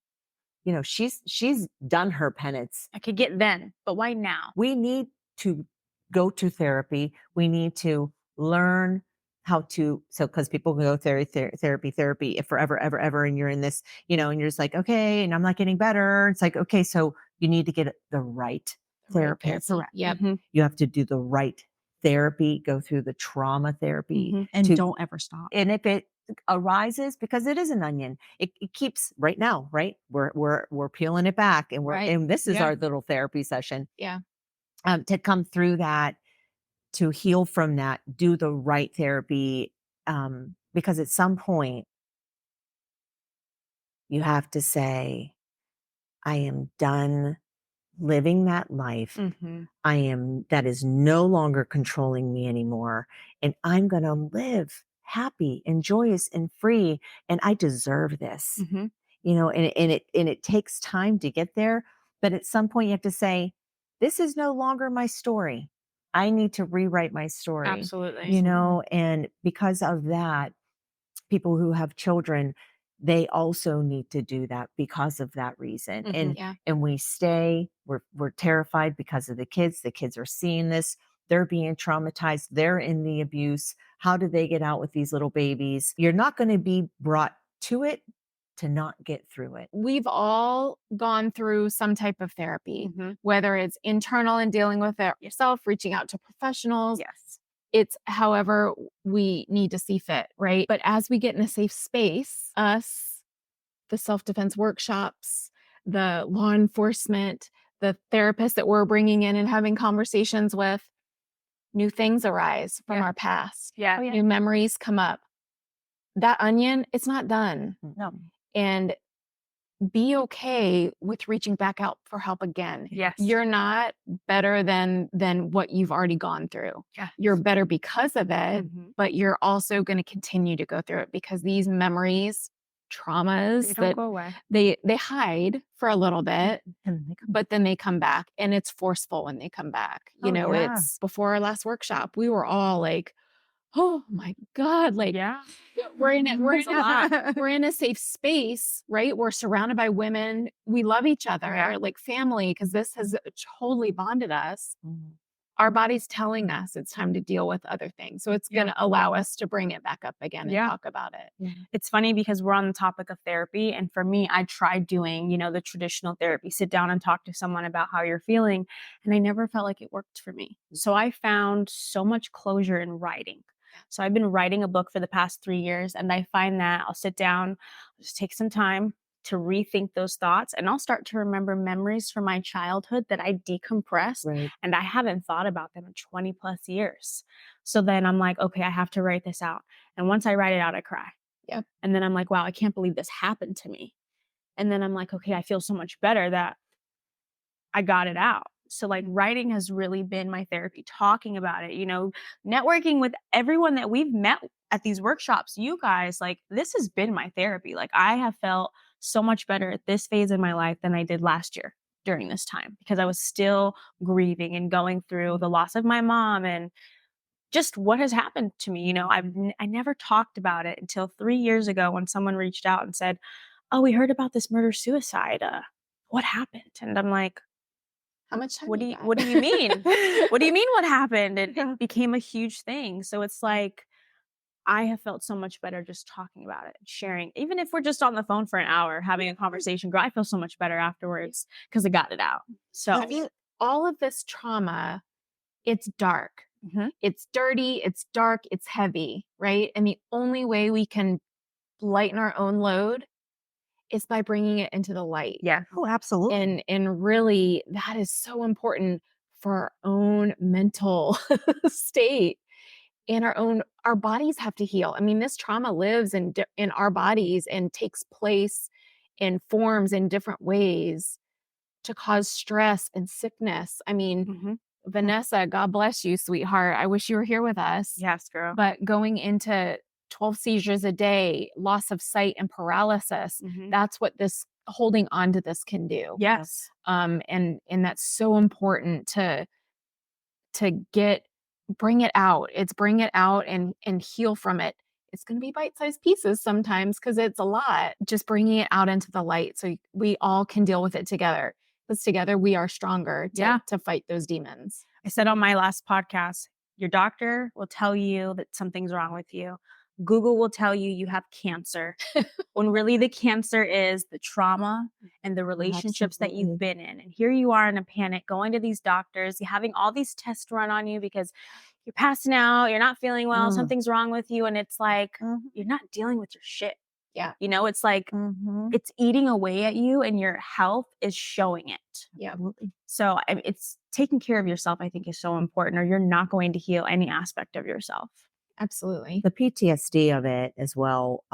she's done her penance. I could get then, but why now? We need to go to therapy. We need to learn how to, because people can go therapy if forever, ever, ever. And you're in this, and you're just like, okay, and I'm not getting better. It's like, okay, so you need to get the right therapist. Correct. Yep. Mhm. You have to do the right therapy, go through the trauma therapy. Mhm. And to- don't ever stop. And if it arises, because it is an onion, it keeps right now, right? We're peeling it back, and Right. and this is Yeah. our little therapy session. Yeah. To come through that, to heal from that, do the right therapy. Because at some point you have to say, I am done living that life. Mhm. That is no longer controlling me anymore. And I'm going to live happy and joyous and free. And I deserve this, Mhm. and it takes time to get there. But at some point you have to say, this is no longer my story. I need to rewrite my story, Absolutely. and because of that, people who have children, they also need to do that because of that reason. Mhm. Yeah. And we stay, we're terrified because of the kids. The kids are seeing this. They're being traumatized. They're in the abuse. How do they get out with these little babies? You're not going to be brought to it to not get through it. We've all gone through some type of therapy, Mhm. whether it's internal and dealing with it yourself, reaching out to professionals. Yes. It's however we need to see fit, right? But as we get in a safe space, us, the self-defense workshops, the law enforcement, the therapists that we're bringing in and having conversations with, new things arise from Yeah. our past. Yeah. New memories come up. That onion, it's not done. No. And be okay with reaching back out for help again. Yes. You're not better than what you've already gone through. Yes. You're better because of it, Mhm. but you're also going to continue to go through it, because these memories, traumas, They don't that go away. they hide for a little bit, And they come- but then they come back, and it's forceful when they come back. Oh, yeah. It's before our last workshop, we were all like, oh my God, like Yeah. we're in it. It's a lot. We're in a safe space, right? We're surrounded by women. We love each other, Yeah. like family, because this has totally bonded us. Mhm. our body's telling us it's time to deal with other things. So it's going to allow us to bring it back up again and talk about it. It's funny because we're on the topic of therapy. And for me, I tried doing, the traditional therapy, sit down and talk to someone about how you're feeling. And I never felt like it worked for me. So I found so much closure in writing. So I've been writing a book for the past 3 years. And I find that I'll sit down, just take some time to rethink those thoughts, and I'll start to remember memories from my childhood that I decompressed, and I haven't thought about them in 20 plus years. So then I'm like, okay, I have to write this out. And once I write it out, I cry. Yep. And then I'm like, wow, I can't believe this happened to me. And then I'm like, okay, I feel so much better that I got it out. So like writing has really been my therapy, talking about it, networking with everyone that we've met at these workshops, you guys, like this has been my therapy. Like I have felt so much better at this phase in my life than I did last year during this time, because I was still grieving and going through the loss of my mom and just what has happened to me. I never talked about it until 3 years ago when someone reached out and said, oh, we heard about this murder suicide. What happened? And I'm like, how much time what do you mean? What do you mean what happened? It became a huge thing. So it's like, I have felt so much better just talking about it, sharing. Even if we're just on the phone for an hour having a conversation, girl, I feel so much better afterwards because I got it out. So I mean, all of this trauma, it's dark. It's dirty, it's dark, it's heavy, right? And the only way we can lighten our own load is by bringing it into the light. Yeah. Oh, absolutely. And really, that is so important for our own mental state. And our bodies have to heal. I mean, this trauma lives in our bodies and takes place in forms in different ways to cause stress and sickness. I mean, Vanessa, God bless you, sweetheart. I wish you were here with us. Yes, girl. But going into 12 seizures a day, loss of sight and paralysis, that's what this holding on to this can do. Yes. And that's so important to bring it out. It's bring it out and heal from it. It's going to be bite-sized pieces sometimes because it's a lot. Just bringing it out into the light so we all can deal with it together. Because together we are stronger to fight those demons. I said on my last podcast, your doctor will tell you that something's wrong with you. Google will tell you you have cancer, when really the cancer is the trauma and the relationships that you've been in. And here you are in a panic, going to these doctors, you're having all these tests run on you because you're passing out, you're not feeling well, something's wrong with you. And it's like, you're not dealing with your shit. Yeah. It's like, it's eating away at you and your health is showing it. Yeah. So it's taking care of yourself, I think, is so important, or you're not going to heal any aspect of yourself. Absolutely. The PTSD of it as well,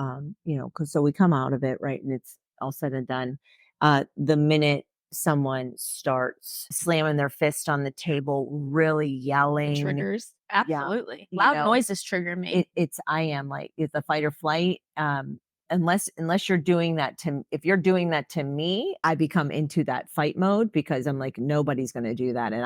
because so we come out of it, right? And it's all said and done. The minute someone starts slamming their fist on the table, really yelling. Triggers. Absolutely. Loud noises trigger me. It's the fight or flight. Unless you're doing that if you're doing that to me, I become into that fight mode because I'm like, nobody's going to do that. And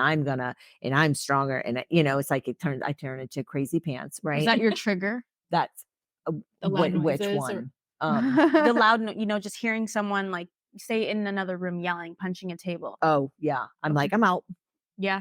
I'm stronger. And it's like, I turn into crazy pants, right? Is that your trigger? That's The loud which noises one? The loud, just hearing someone like say in another room yelling, punching a table. Oh yeah. I'm like, I'm out. Yeah.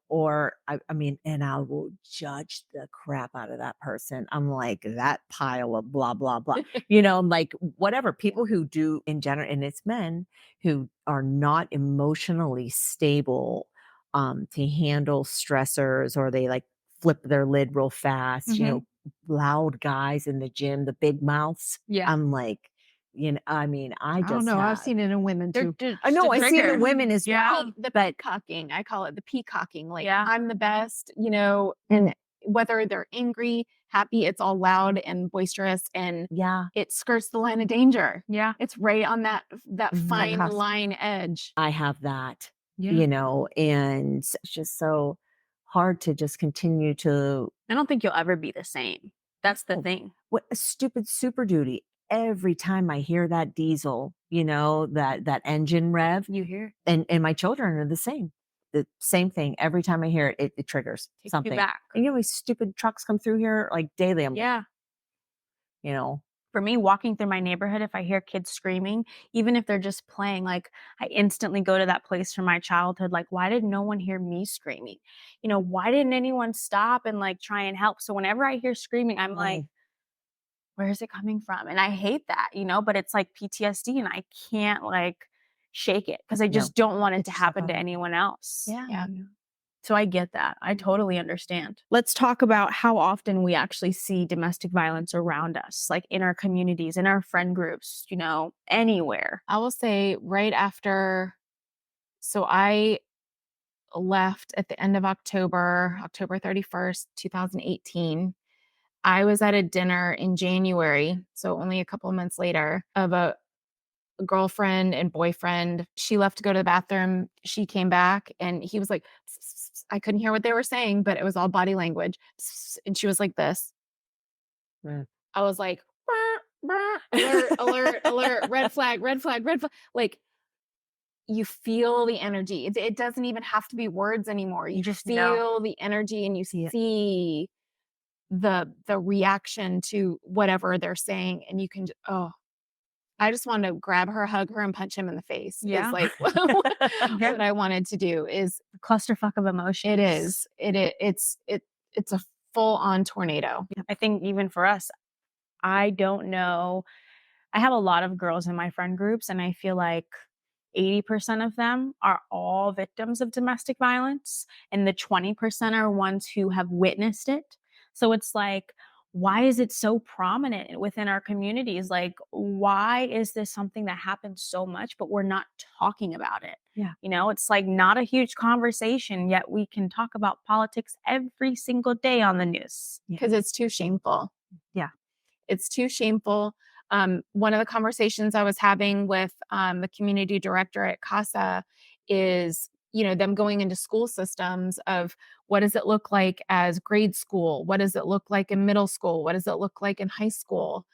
Or I mean, and I will judge the crap out of that person. I'm like, that pile of blah, blah, blah, like whatever people who do in general, and it's men who are not emotionally stable, to handle stressors, or they like flip their lid real fast, loud guys in the gym, the big mouths. Yeah. I'm like, I mean, I don't know. I've seen it in women too. I know. I see it in women as well. The peacocking, I call it the peacocking. Like, I'm the best, and whether they're angry, happy, it's all loud and boisterous, and it skirts the line of danger. Yeah. It's right on that fine line edge. I have that, and it's just so hard to just continue to. I don't think you'll ever be the same. That's the thing. What a stupid Super Duty. Every time I hear that diesel, that engine rev, you hear, and my children are the same thing. Every time I hear it, it triggers something. You back. And these stupid trucks come through here like daily. I'm For me, walking through my neighborhood, if I hear kids screaming, even if they're just playing, like, I instantly go to that place from my childhood. Like, why did no one hear me screaming? Why didn't anyone stop and like try and help? So whenever I hear screaming, I'm like, where is it coming from? And I hate that, but it's like PTSD and I can't like shake it because I No. just don't want it Get to yourself happen out to of it. anyone else. Yeah. So I get that. I totally understand. Let's talk about how often we actually see domestic violence around us, like in our communities, in our friend groups, anywhere. I will say right after, so I left at the end of October 31st, 2018. I was at a dinner in January, so only a couple of months later, of a girlfriend and boyfriend. She left to go to the bathroom. She came back and he was like, "Psst, psst, psst." I couldn't hear what they were saying, but it was all body language. "Psst, psst," and she was like this. Mm. I was like, "Brr, brr, alert, alert, alert, red flag, red flag, red flag." Like, you feel the energy. It doesn't even have to be words anymore. You just feel know. the energy and you See it. see the reaction to whatever they're saying. And you can, I just wanted to grab her, hug her, and punch him in the face. Yeah. Is like what I wanted to do. Is Clusterfuck of emotions. it is. It's a full on tornado. I think even for us, I don't know. I have a lot of girls in my friend groups, and I feel like 80% of them are all victims of domestic violence, and the 20% are ones who have witnessed it. So it's like, why is it so prominent within our communities? Like, why is this something that happens so much, but we're not talking about it? Yeah. It's like not a huge conversation, yet we can talk about politics every single day on the news. Because it's too shameful. Yeah. It's too shameful. One of the conversations I was having with the community director at CASA is, them going into school systems of what does it look like as grade school? What does it look like in middle school? What does it look like in high school?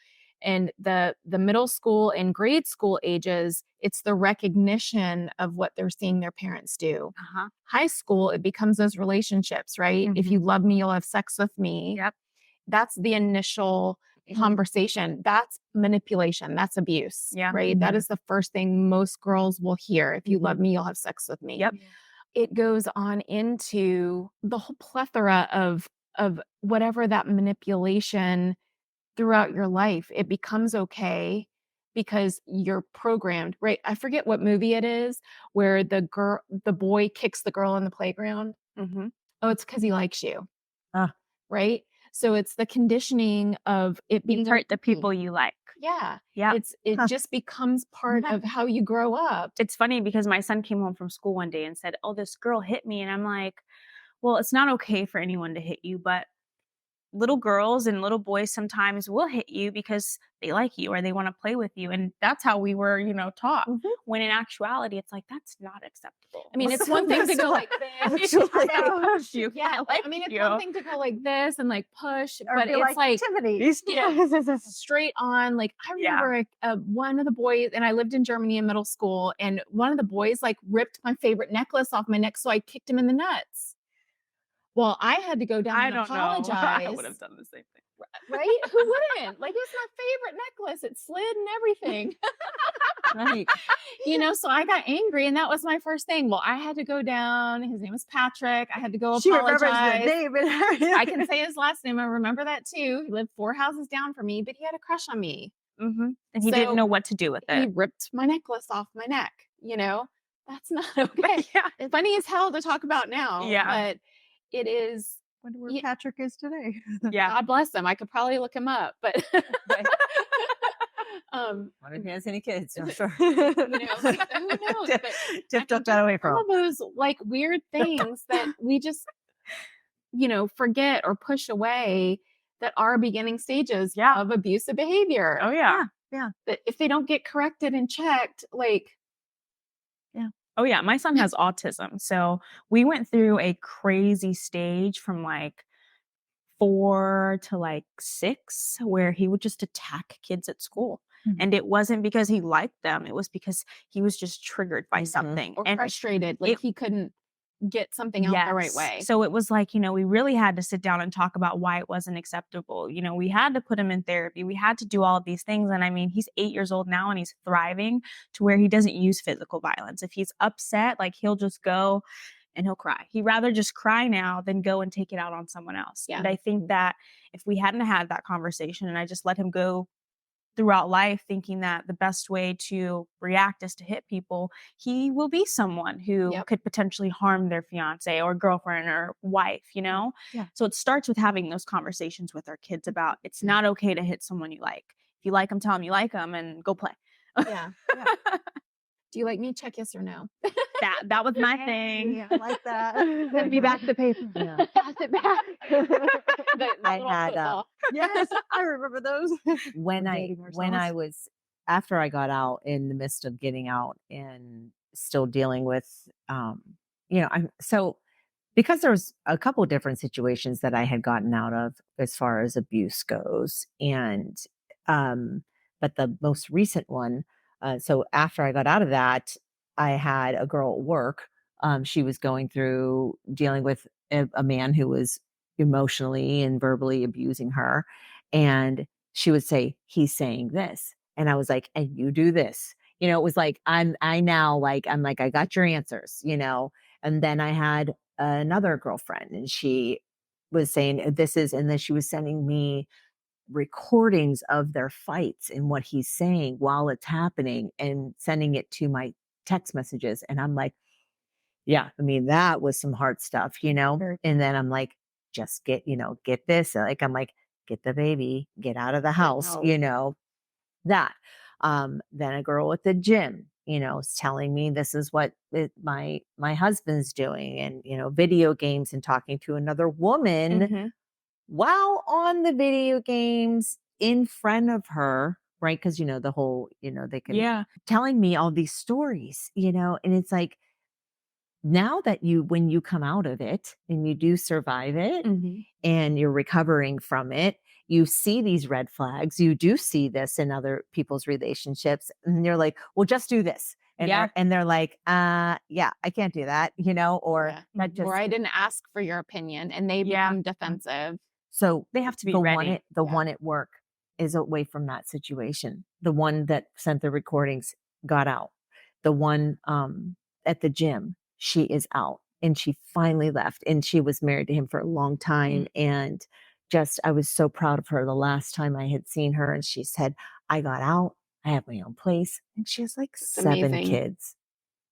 And the middle school and grade school ages, it's the recognition of what they're seeing their parents do. Uh-huh. High school, it becomes those relationships, right? If you love me, you'll have sex with me. Yep. That's the initial conversation. That's manipulation. That's abuse. Yeah. Right. That is the first thing most girls will hear. If you love me, you'll have sex with me. Yep. It goes on into the whole plethora of whatever that manipulation throughout your life. It becomes okay because you're programmed, right? I forget what movie it is where the boy kicks the girl on the playground. Mm-hmm. Oh, it's because he likes you. Ah. Right. So it's the conditioning of it being You hurt the people you like. Yeah. Yeah. It just becomes part of how you grow up. It's funny because my son came home from school one day and said, "Oh, this girl hit me." And I'm like, well, it's not okay for anyone to hit you, but little girls and little boys sometimes will hit you because they like you or they want to play with you. And that's how we were, taught. Mhm. When in actuality, it's like, that's not acceptable. I mean, it's one thing to go like this. Push you. Yeah. I like I mean, it's you. one thing to go like this and like push, Or but be it's like Tiffany. straight on. Like I remember one of the boys, and I lived in Germany in middle school, and one of the boys like ripped my favorite necklace off my neck, so I kicked him in the nuts. Well, I had to go down and apologize. I would have done the same thing. Right? Who wouldn't? Like, it's my favorite necklace. It slid and everything. Right. So I got angry, and that was my first thing. Well, I had to go down. His name was Patrick. I had to go She remembers apologize. the name. I can say his last name. I remember that too. He lived 4 houses down from me, but he had a crush on me. Mm-hmm. And he So didn't know what to do with He it. ripped my necklace off my neck. That's not okay. Yeah. It's funny as hell to talk about now. Yeah. But it is. Wonder where Yeah. Patrick is today. Yeah. God bless him. I could probably look him up, but Wonder if he has any kids. I'm sure. who knows? But Tiff took that away from all him. those like weird things that we just, forget or push away that are beginning stages of abusive behavior. Oh, yeah. Yeah. That if they don't get corrected and checked, like. Oh, yeah. My son has autism. So we went through a crazy stage from like 4 to like 6 where he would just attack kids at school. Mhm. And it wasn't because he liked them. It was because he was just triggered by something. Or and frustrated. Like he couldn't. get something out the right way. So it was like, we really had to sit down and talk about why it wasn't acceptable. We had to put him in therapy. We had to do all of these things. And I mean, he's 8 years old now and he's thriving to where he doesn't use physical violence. If he's upset, like he'll just go and he'll cry. He'd rather just cry now than go and take it out on someone else. Yeah. And I think that if we hadn't had that conversation and I just let him go throughout life thinking that the best way to react is to hit people, he will be someone who could potentially harm their fiance or girlfriend or wife, Yeah. So it starts with having those conversations with our kids about it's not okay to hit someone you like. If you like them, tell them you like them and go play. Yeah. Do you like me? Check yes or no. That was my thing. Yeah, I like that. Send me back the paper. Yeah. Pass it back. I had Yes, I remember those. when dating I ourselves. was after I got out, in the midst of getting out and still dealing with I'm so, because there was a couple of different situations that I had gotten out of as far as abuse goes, and but the most recent one, so after I got out of that, I had a girl at work. She was going through dealing with a man who was emotionally and verbally abusing her, and she would say, he's saying this, and I was like, and you do this. It was like I'm like, I got your answers. And then I had another girlfriend, and she was saying this is, and then she was sending me recordings of their fights and what he's saying while it's happening and sending it to my text messages. And I'm like, yeah, I mean, that was some hard stuff. And then I'm like, just get this. Like, I'm like, get the baby, get out of the house, that. Then a girl at the gym, is telling me this is what my husband's doing, and, video games and talking to another woman while on the video games in front of her, right? Because, the whole, they can telling me all these stories, and it's like, now that when you come out of it and you do survive it and you're recovering from it, you see these red flags. You do see this in other people's relationships, and you're like, well, just do this. And they're like, yeah, I can't do that, or that just, or I didn't ask for your opinion, and they become defensive. So they have to be ready. ready. One at work is away from that situation. The one that sent the recordings got out. The one at the gym, she is out, and she finally left, and she was married to him for a long time. And just, I was so proud of her the last time I had seen her, and she said, I got out, I have my own place, and she has like seven kids.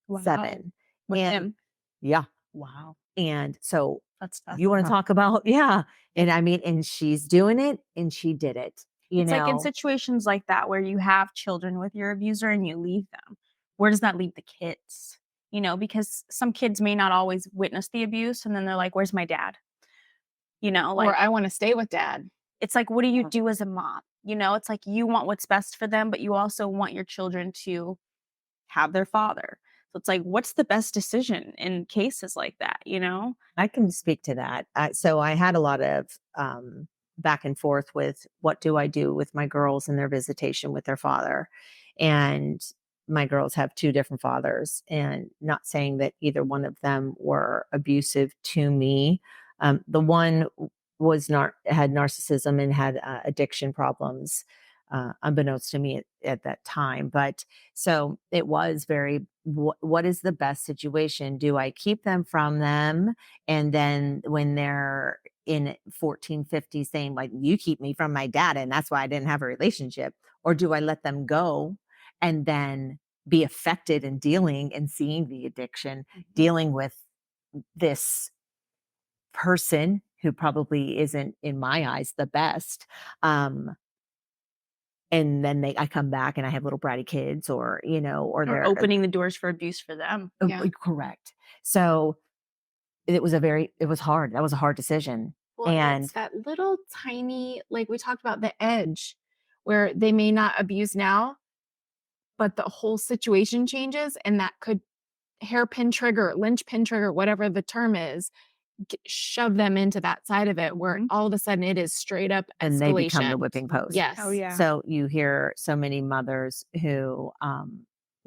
Wow. 7 With and him. yeah. Wow. And so That's tough. you want to talk about, and I mean, and she's doing it, and she did it. It's like in situations like that where you have children with your abuser and you leave them, where does that leave the kids? Because some kids may not always witness the abuse, and then they're like, where's my dad? Or I want to stay with dad. It's like, what do you do as a mom? It's like you want what's best for them, but you also want your children to have their father. So it's like, what's the best decision in cases like that? I can speak to that. So I had a lot of back and forth with what do I do with my girls and their visitation with their father. And my girls have 2 different fathers, and not saying that either one of them were abusive to me. The one had narcissism and had addiction problems, unbeknownst to me at that time. But so it was very, what is the best situation? Do I keep them from them? And then when they're in 14, 50 saying like, you keep me from my dad, and that's why I didn't have a relationship, or do I let them go and then be affected and dealing and seeing the addiction, dealing with this person who probably isn't, in my eyes, the best. And then I come back and I have little bratty kids, or they're opening the doors for abuse for them. Correct. So it was hard. That was a hard decision. Well, and it's that little tiny, like we talked about, the edge where they may not abuse now, but the whole situation changes, and that could hairpin trigger, linchpin trigger, whatever the term is, shove them into that side of it where all of a sudden it is straight up escalation. And they become the whipping post. Yes. Oh, yeah. So you hear so many mothers who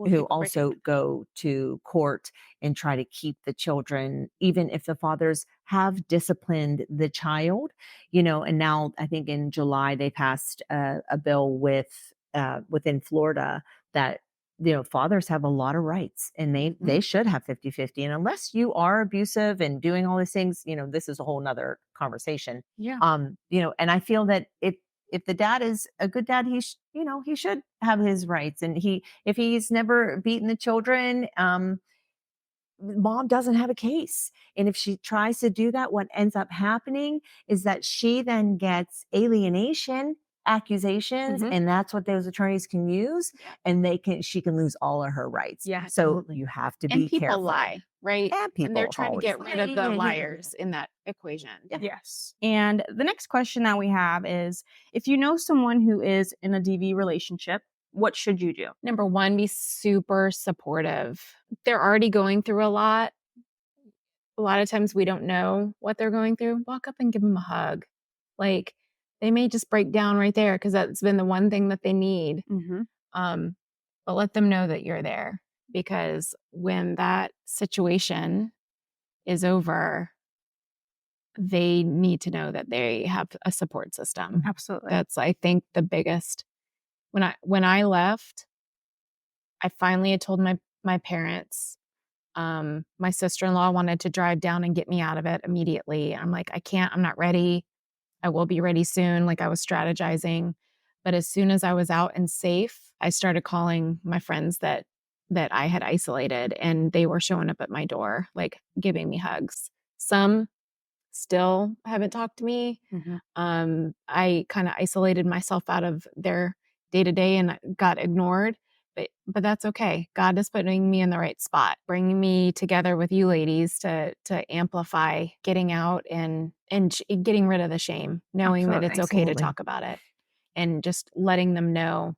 who also go to court and try to keep the children, even if the fathers have disciplined the child, and now I think in July they passed a bill within Florida that, fathers have a lot of rights and they should have 50-50. And unless you are abusive and doing all these things, this is a whole nother conversation. Yeah. And I feel that if the dad is a good dad, he should have his rights. And if he's never beaten the children, mom doesn't have a case. And if she tries to do that, what ends up happening is that she then gets alienation accusations, and that's what those attorneys can use. And she can lose all of her rights. Yeah, So absolutely. you have to And be people careful. lie, right? And people they're trying to always get lie. rid of the liars in that equation. Yes. And the next question that we have is, if you know someone who is in a DV relationship, what should you do? Number one, be super supportive. They're already going through a lot. A lot of times we don't know what they're going through. Walk up and give them a hug. Like, they may just break down right there because that's been the one thing that they need. But let them know that you're there, because when that situation is over, they need to know that they have a support system. Absolutely. That's, I think, the biggest. When I left, I finally had told my parents. My sister-in-law wanted to drive down and get me out of it immediately. I'm like, I can't, I'm not ready. I will be ready soon. Like, I was strategizing. But as soon as I was out and safe, I started calling my friends that I had isolated, and they were showing up at my door, like giving me hugs. Some still haven't talked to me. I kind of isolated myself out of their day-to-day and got ignored. But that's okay. God is putting me in the right spot, bringing me together with you ladies to amplify getting out and getting rid of the shame, knowing that it's okay to talk about it, and just letting them know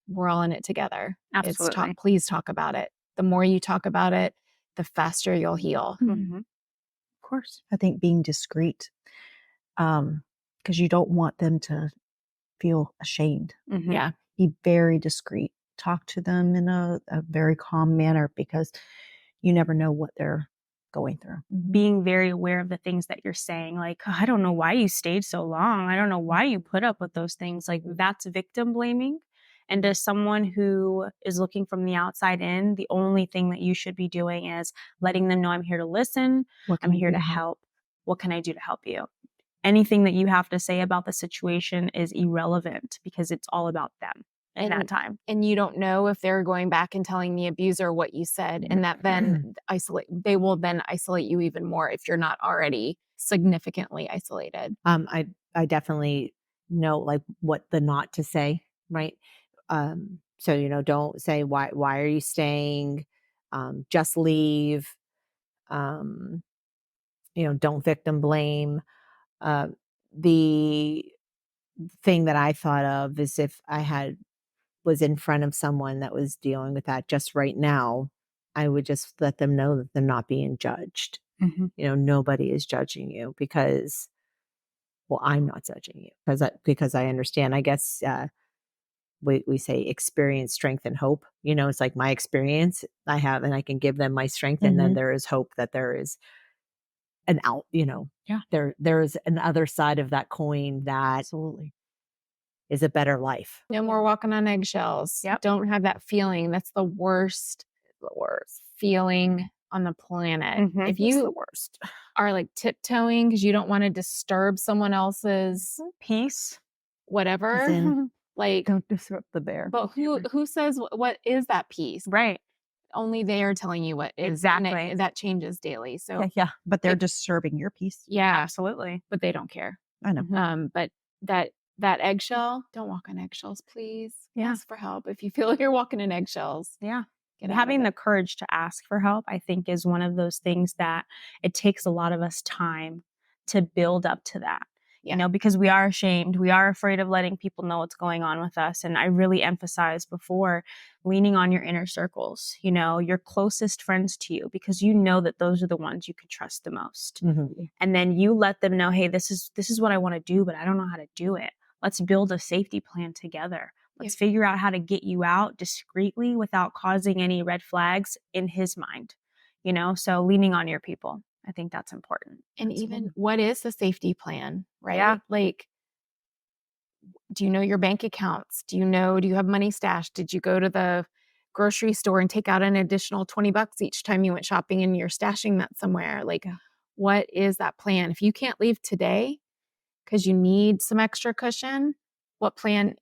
we're all in it together. Absolutely. Please talk about it. The more you talk about it, the faster you'll heal. Of course. I think being discreet, because you don't want them to feel ashamed. Yeah. Be very discreet. Talk to them in a very calm manner, because you never know what they're going through. Being very aware of the things that you're saying, like, "Oh, I don't know why you stayed so long. I don't know why you put up with those things." Like, that's victim blaming. And as someone who is looking from the outside in, the only thing that you should be doing is letting them know, I'm here to listen. I'm here to help. What can I do to help you? Anything that you have to say about the situation is irrelevant, because it's all about them at that time. And you don't know if they're going back and telling the abuser what you said, and that then they will then isolate you even more if you're not already significantly isolated. I definitely know, like, what the not to say, right? So, don't say, why are you staying? Just leave. Don't victim blame. The thing that I thought of is, if I was in front of someone that was dealing with that just right now, I would just let them know that they're not being judged. Nobody is judging you, because, well, I'm not judging you because I understand. I guess we say experience, strength, and hope. It's like my experience I have, and I can give them my strength, and then there is hope that there is an out. There is an other side of that coin that Absolutely is a better life. No more walking on eggshells. Yep. Don't have that feeling. That's the worst feeling on the planet. If you the worst. are like tiptoeing because you don't want to disturb someone else's Peace. whatever, like, Don't disrupt the bear. but who says what is that peace? Right. Only they are telling you what is. Exactly. And that changes daily. So yeah, but they're disturbing your peace. yeah, Absolutely. but they don't care. I know. But that eggshell, don't walk on eggshells, please. Yeah. Ask for help if you feel like you're walking in eggshells. Yeah. Get out Having of the it. courage to ask for help, I think, is one of those things that it takes a lot of us time to build up to that. Yeah. Because we are ashamed. We are afraid of letting people know what's going on with us. And I really emphasized before, leaning on your inner circles, your closest friends to you, because you know that those are the ones you can trust the most. And then you let them know, hey, this is what I want to do, but I don't know how to do it. Let's build a safety plan together. Let's figure out how to get you out discreetly without causing any red flags in his mind, you know? So leaning on your people. I think that's important. And even what is the safety plan, right? Yeah. Like, do you know your bank accounts? Do you have money stashed? Did you go to the grocery store and take out an additional $20 each time you went shopping and you're stashing that somewhere? Like, what is that plan? If you can't leave today because you need some extra cushion, what plan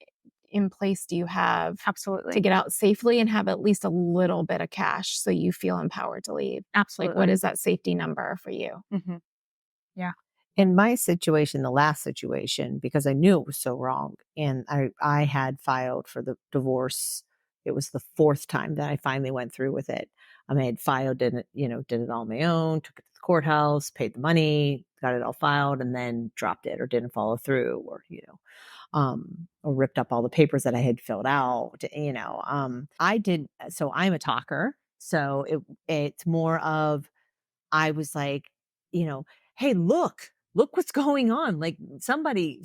in place do you have Absolutely. to get out safely and have at least a little bit of cash so you feel empowered to leave? Absolutely. Like, what is that safety number for you? Mm-hmm. Yeah. In my situation, the last situation, because I knew it was so wrong, and I had filed for the divorce. It was the fourth time that I finally went through with it. I had filed, did it all on my own, took it to the courthouse, paid the money, got it all filed, and then dropped it or didn't follow through, or ripped up all the papers that I had filled out. I did. So I'm a talker. So it's more of, I was like, hey, look what's going on. Like somebody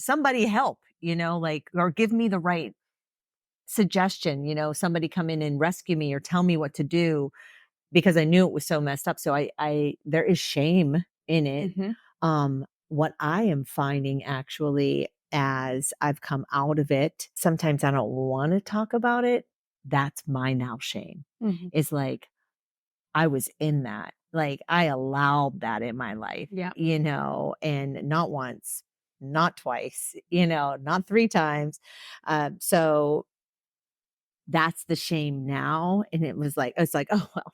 help, or give me the right suggestion, somebody come in and rescue me or tell me what to do, because I knew it was so messed up. So there is shame in it. Mm-hmm. What I am finding, actually, as I've come out of it, sometimes I don't want to talk about it. That's my now shame. Mm-hmm. It's like, I was in that. Like, I allowed that in my life, Yeah. and not once, not twice, not 3 times. So that's the shame now. And it's like, oh, well,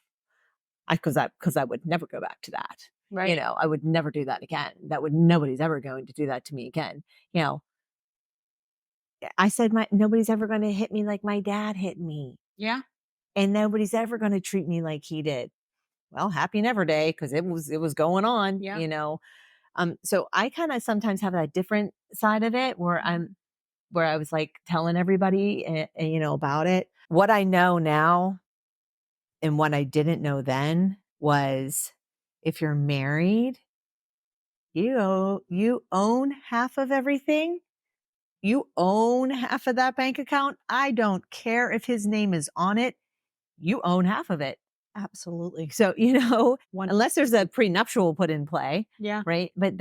because I would never go back to that. Right. I would never do that again. Nobody's ever going to do that to me again. I said, nobody's ever going to hit me like my dad hit me. Yeah. And nobody's ever going to treat me like he did. Well, happy never day, because it was going on. Yeah. So I kind of sometimes have that different side of it where I was like telling everybody, about it. What I know now and what I didn't know then was, if you're married, you own half of everything. You own half of that bank account. I don't care if his name is on it. You own half of it. Absolutely. So, unless there's a prenuptial put in play, Yeah. right? But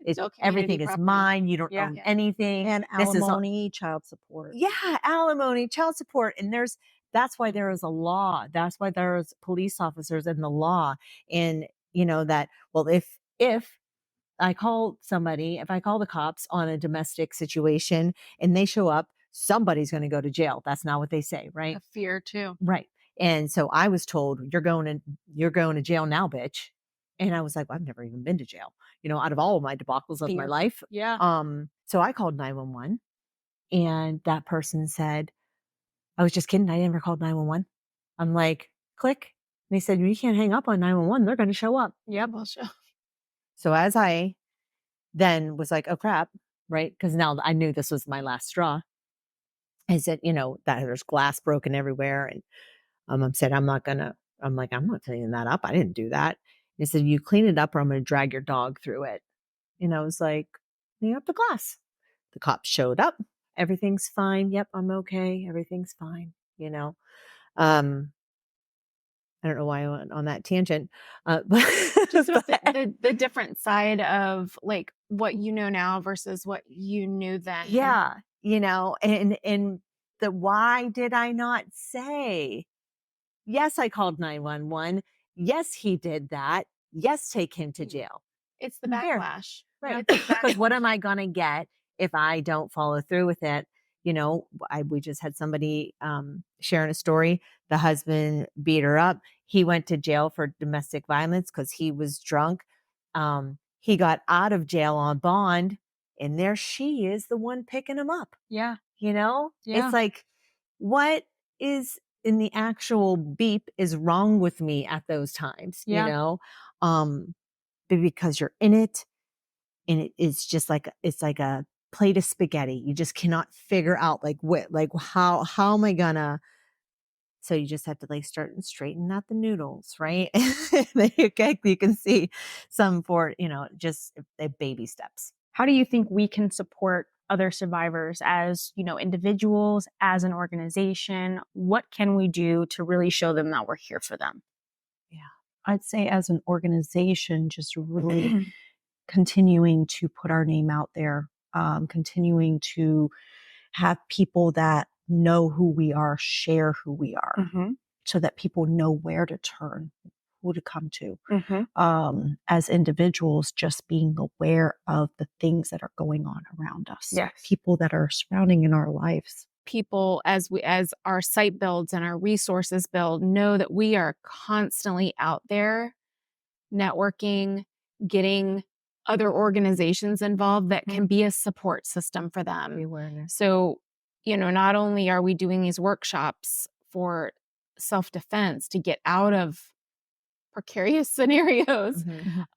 It's all community everything is property. mine. You don't Yeah. own anything. And This is all- alimony, child support. yeah, alimony, child support. And that's why there is a law. That's why there's police officers in the law. And that, well, if I call somebody, if I call the cops on a domestic situation and they show up, somebody's going to go to jail. That's not what they say, right? A fear too. Right. And so I was told, you're going to jail now, bitch. And I was like, well, I've never even been to jail, out of all of my debacles of my Fear. life. Yeah. So I called 911, and that person said, I was just kidding. I never called 911. I'm like, click. And they said, you can't hang up on 911. They're going to show up. Yep. Well, sure. So as I then was like, oh crap, right? Because now I knew this was my last straw. I said, that there's glass broken everywhere. And I said, I'm not cleaning that up. I didn't do that. He said, you clean it up or I'm going to drag your dog through it. And I was like, clean up the glass. The cops showed up. Everything's fine. Yep, I'm okay. Everything's fine. I don't know why I went on that tangent. But Just about the different side of like what you know now versus what you knew then. yeah, and the why did I not say? Yes, I called 911. Yes, he did that. Yes, take him to jail. It's the Here. backlash. Right. It's the Because what am I going to get if I don't follow through with it? We just had somebody sharing a story. The husband beat her up. He went to jail for domestic violence because he was drunk. He got out of jail on bond, and there she is, the one picking him up. Yeah. Yeah. Yeah. It's like, what is in the actual beep is wrong with me at those times, Yeah. but because you're in it, and it's just like, it's like a plate of spaghetti. You just cannot figure out how am I gonna, so you just have to start and straighten out the noodles, right? You can see some for, just baby steps. How do you think we can support other survivors as, individuals, as an organization? What can we do to really show them that we're here for them? Yeah. I'd say as an organization, just really continuing to put our name out there, continuing to have people that know who we are, share who we are, Mm-hmm. so that people know where to turn, who to come to. Mm-hmm. As individuals, just being aware of the things that are going on around us, Yes. people that are surrounding in our lives. People, as our site builds and our resources build, know that we are constantly out there networking, getting other organizations involved that can be a support system for them. Awareness. So, not only are we doing these workshops for self-defense to get out of precarious scenarios,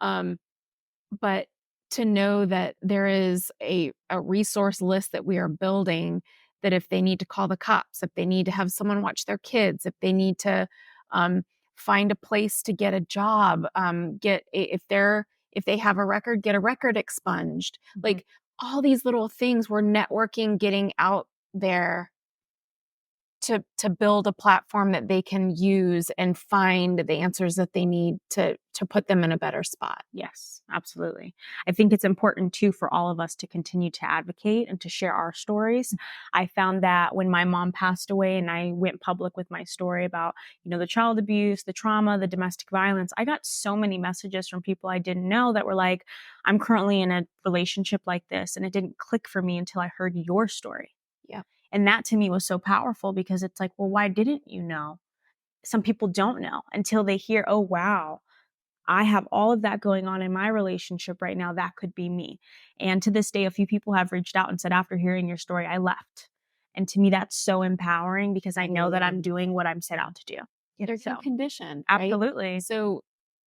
but to know that there is a resource list that we are building, that if they need to call the cops, if they need to have someone watch their kids, if they need to find a place to get a job, if they have a record, get a record expunged. Like all these little things, we're networking, getting out there to build a platform that they can use and find the answers that they need to put them in a better spot. Yes, absolutely. I think it's important too for all of us to continue to advocate and to share our stories. I found that when my mom passed away and I went public with my story about, the child abuse, the trauma, the domestic violence, I got so many messages from people I didn't know that were like, I'm currently in a relationship like this, and it didn't click for me until I heard your story. Yeah. And that to me was so powerful, because it's like, well, why didn't you know? Some people don't know until they hear, oh, wow, I have all of that going on in my relationship right now. That could be me. And to this day, a few people have reached out and said, after hearing your story, I left. And to me, that's so empowering, because I know that I'm doing what I'm set out to do. There's no condition. Absolutely. Right? So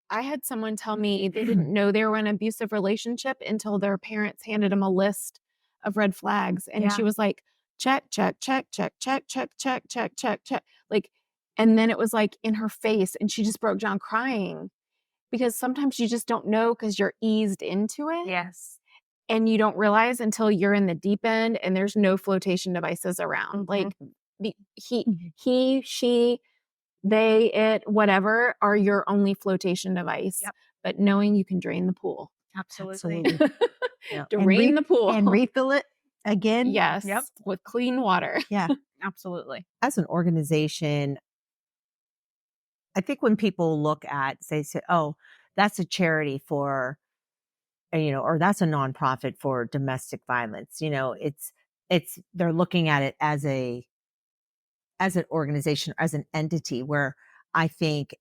I had someone tell me they didn't know they were in an abusive relationship until their parents handed them a list of red flags. And she was like, check, check, check, check, check, check, check, check, check, check. Like, and then it was like in her face, and she just broke down crying, because sometimes you just don't know because you're eased into it. Yes. And you don't realize until you're in the deep end and there's no flotation devices around. Like he, she, they, it, whatever are your only flotation device. Yep. But knowing you can drain the pool. Absolutely. Drain the pool. And refill it again. Yes. Yep. With clean water. Yeah. Absolutely. As an organization, I think when people look at, say, oh, that's a charity for, or that's a nonprofit for domestic violence, they're looking at it as an organization, as an entity, where I think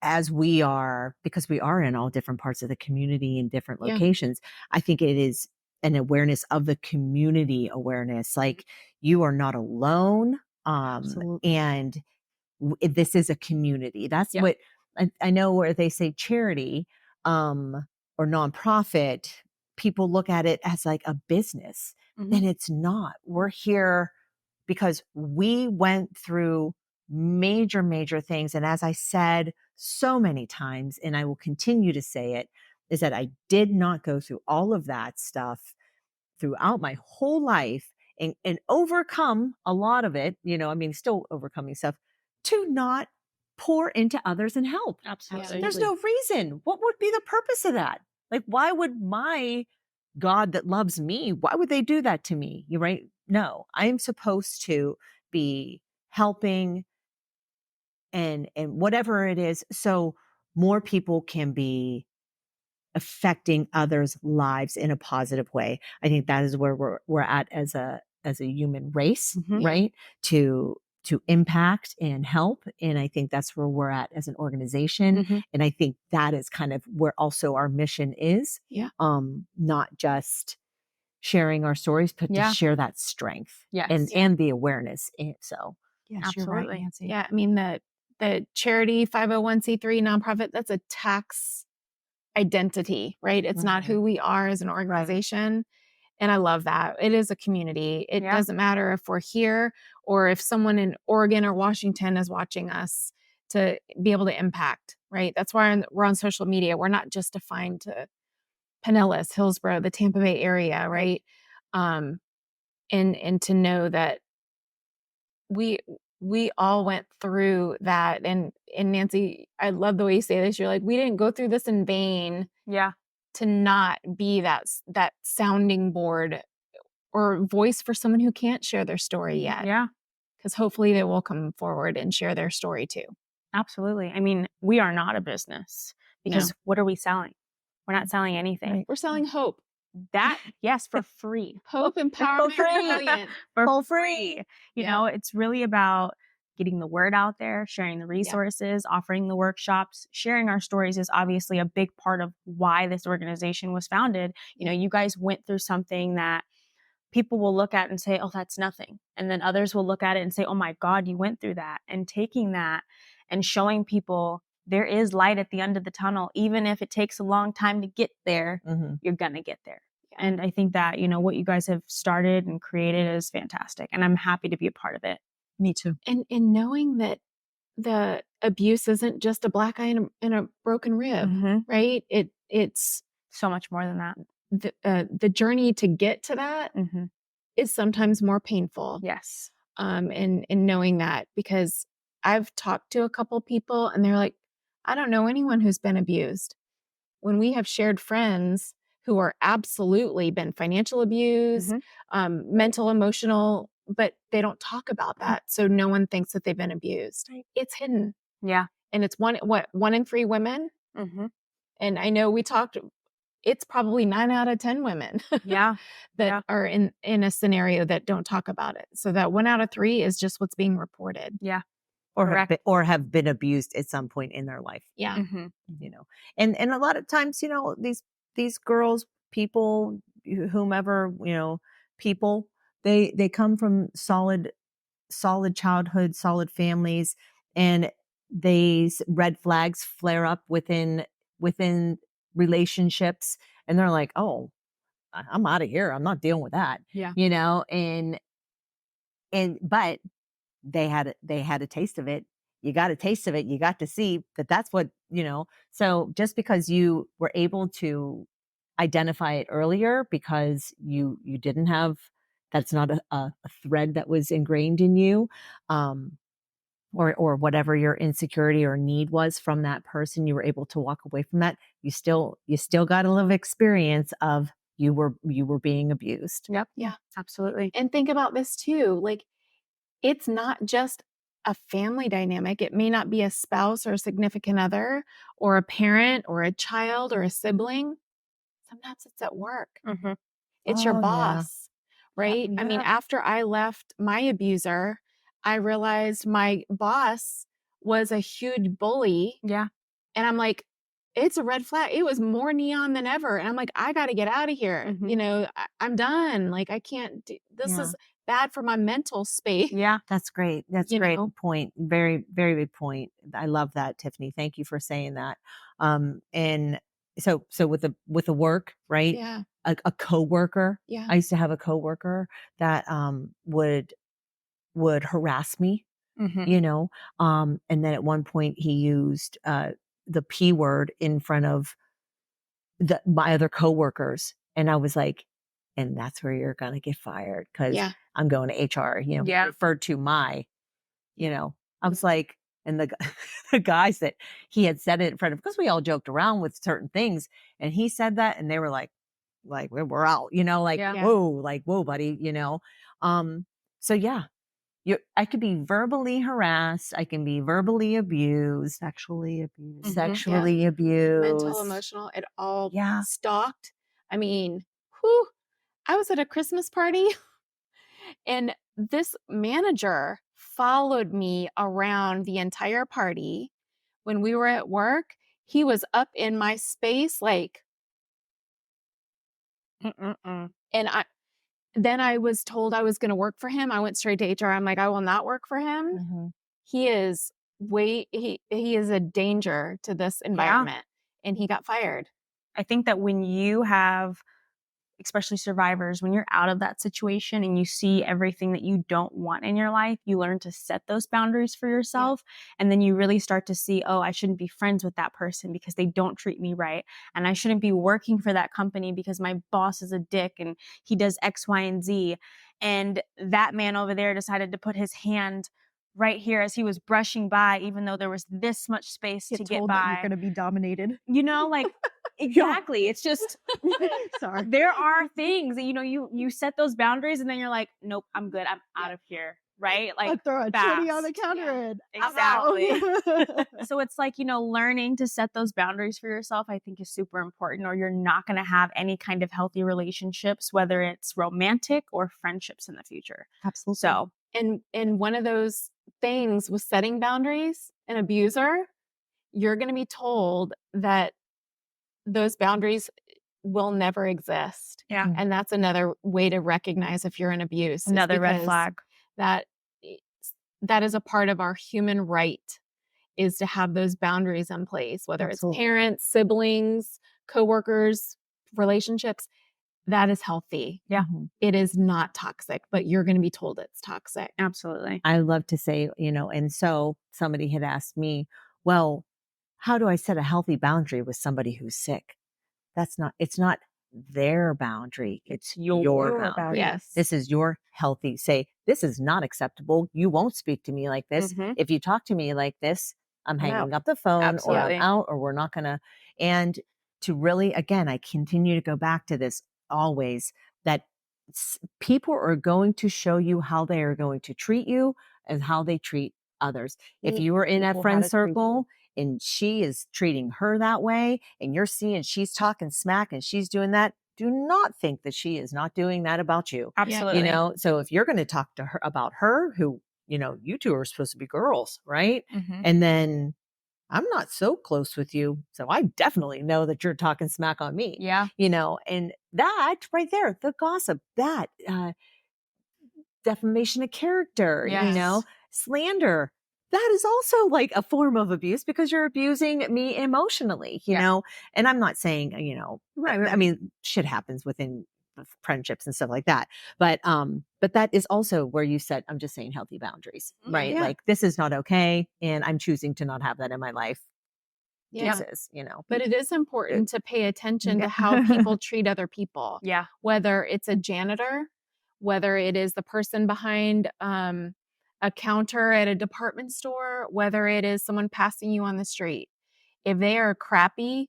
as we are, because we are in all different parts of the community in different locations, I think it is an awareness of the community awareness. Like, you are not alone. And this is a community. That's what I know, where they say charity, or nonprofit, people look at it as like a business, and it's not. We're here because we went through major, major things. And as I said so many times, and I will continue to say it, is that I did not go through all of that stuff throughout my whole life and overcome a lot of it, still overcoming stuff, to not pour into others and help. Absolutely. There's no reason. What would be the purpose of that? Like, why would my God that loves me, why would they do that to me? You're right. No, I am supposed to be helping and whatever it is, so more people can be affecting others' lives in a positive way. I think that is where we're at as a human race, right? To impact and help. And I think that's where we're at as an organization. And I think that is kind of where also our mission is. Yeah. Not just sharing our stories, but to share that strength and the awareness. And so Yes, absolutely. you're right, Nancy. Yeah. I mean, the charity 501c3 nonprofit, that's a tax identity, right? It's not who we are as an organization. And I love that. It is a community. It doesn't matter if we're here or if someone in Oregon or Washington is watching us, to be able to impact, right? That's why we're on social media. We're not just defined to Pinellas, Hillsborough, the Tampa Bay area, right? And to know that we all went through that. And Nancy, I love the way you say this. You're like, we didn't go through this in vain Yeah. to not be that sounding board or voice for someone who can't share their story yet. Yeah. Because hopefully they will come forward and share their story too. Absolutely. I mean, we are not a business because what are we selling? We're not selling anything. Right. We're selling hope. That, yes, for free. Hope, empowerment, resilience. For free. You know, it's really about getting the word out there, sharing the resources, offering the workshops, sharing our stories is obviously a big part of why this organization was founded. You know, you guys went through something that people will look at and say, oh, that's nothing. And then others will look at it and say, oh my God, you went through that. And taking that and showing people there is light at the end of the tunnel, even if it takes a long time to get there, you're going to get there. And I think that, you know, what you guys have started and created is fantastic. And I'm happy to be a part of it. Me too. And knowing that the abuse isn't just a black eye and a broken rib, right? It's so much more than that. The journey to get to that is sometimes more painful. Yes. And knowing that, because I've talked to a couple people and they're like, I don't know anyone who's been abused. When we have shared friends who are absolutely been financial abuse, mental, emotional, but they don't talk about that. So no one thinks that they've been abused. It's hidden. Yeah. And it's one in 3 women. And I know we talked, it's probably 9 out of 10 women that are in a scenario that don't talk about it. So that 1 out of 3 is just what's being reported. Yeah. Or have been abused at some point in their life. Yeah. You know, and a lot of times, you know, these girls, people, whomever, you know, people, they come from solid childhood, solid families, and these red flags flare up within relationships, and they're like, oh, I'm out of here. I'm not dealing with that. Yeah. You know, but they had a taste of it. You got a taste of it. You got to see that that's what, you know, so just because you were able to identify it earlier because you didn't have, that's not a thread that was ingrained in you, or whatever your insecurity or need was from that person, you were able to walk away from that. You still got a little experience of you were being abused. Yep. Yeah. Absolutely. And think about this too. Like, it's not just a family dynamic. It may not be a spouse or a significant other or a parent or a child or a sibling. Sometimes it's at work. It's your boss, right? I mean, after I left my abuser, I realized my boss was a huge bully. Yeah. And I'm like, it's a red flag. It was more neon than ever. And I'm like, I got to get out of here. You know, I'm done. Like, I can't do this. Is bad for my mental space. Yeah. That's great. That's a great point. Very, very big point. I love that, Tiffany. Thank you for saying that. And so with the work, right? Yeah. A coworker. Yeah. I used to have a coworker that would harass me, you know. And then at one point he used the P word in front of my other coworkers. And I was like, and that's where you're going to get fired because I'm going to HR, you know, referred to my, you know, I was like, and the guys that he had said it in front of, because we all joked around with certain things. And he said that and they were like we're out, you know, like, whoa, buddy, you know? So yeah, I could be verbally harassed. I can be verbally abused, sexually abused, mental, emotional, it all stalked. I mean, I was at a Christmas party and this manager followed me around the entire party. When we were at work, he was up in my space, like, and then I was told I was going to work for him. I went straight to HR. I'm like, I will not work for him. He is he is a danger to this environment, and he got fired. I think that when you have especially survivors, when you're out of that situation and you see everything that you don't want in your life, you learn to set those boundaries for yourself. And then you really start to see, oh, I shouldn't be friends with that person because they don't treat me right. And I shouldn't be working for that company because my boss is a dick and he does X, Y, and Z. And that man over there decided to put his hand right here as he was brushing by, even though there was this much space to get told that you're by. going to be dominated. You know, like, exactly. It's just, Sorry. there are things that, you know, you set those boundaries and then you're like, nope, I'm good. I'm out of here. Right? I Like, throw a chitty on the fast. counter Yeah. and Exactly. So it's like, you know, learning to set those boundaries for yourself, I think is super important, or you're not going to have any kind of healthy relationships, whether it's romantic or friendships in the future. Absolutely. So, And one of those things with setting boundaries, an abuser, you're going to be told that those boundaries will never exist. yeah, And that's another way to recognize if you're in abuse. is another red because flag. That that is a part of our human right, is to have those boundaries in place, whether Absolutely. it's parents, siblings, coworkers, relationships. That is healthy. Yeah. It is not toxic, but you're going to be told it's toxic. Absolutely. I love to say, you know, and so somebody had asked me, well, how do I set a healthy boundary with somebody who's sick? It's not their boundary. It's your boundary. Yes. This is your healthy. Say, this is not acceptable. You won't speak to me like this. Mhm. If you talk to me like this, I'm I'm hanging up the phone or Absolutely. I'm out or we're not going to. And to really, again, I continue to go back to this always, that people are going to show you how they are going to treat you and how they treat others. If you are in a people how friend to treat you. circle and she is treating her that way and you're seeing she's talking smack and she's doing that, do not think that she is not doing that about you. Absolutely. You know, so if you're going to talk to her about her, who, you know, you two are supposed to be girls, right? Mhm. And then I'm not so close with you, so I definitely know that you're talking smack on me. Yeah. You know, and that right there, the gossip, that defamation of character, you know, Yes. slander. That is also like a form of abuse because you're abusing me emotionally, you Yeah. know? And I'm not saying, you know, Right. I mean, shit happens within friendships and stuff like that. But that is also where you set, I'm just saying, healthy boundaries, right? Yeah. Like, this is not okay. And I'm choosing to not have that in my life. Yeah. Deuces, you know? But it is important to pay attention to how people treat other people, Yeah. whether it's a janitor, whether it is the person behind a counter at a department store, whether it is someone passing you on the street. If they are crappy,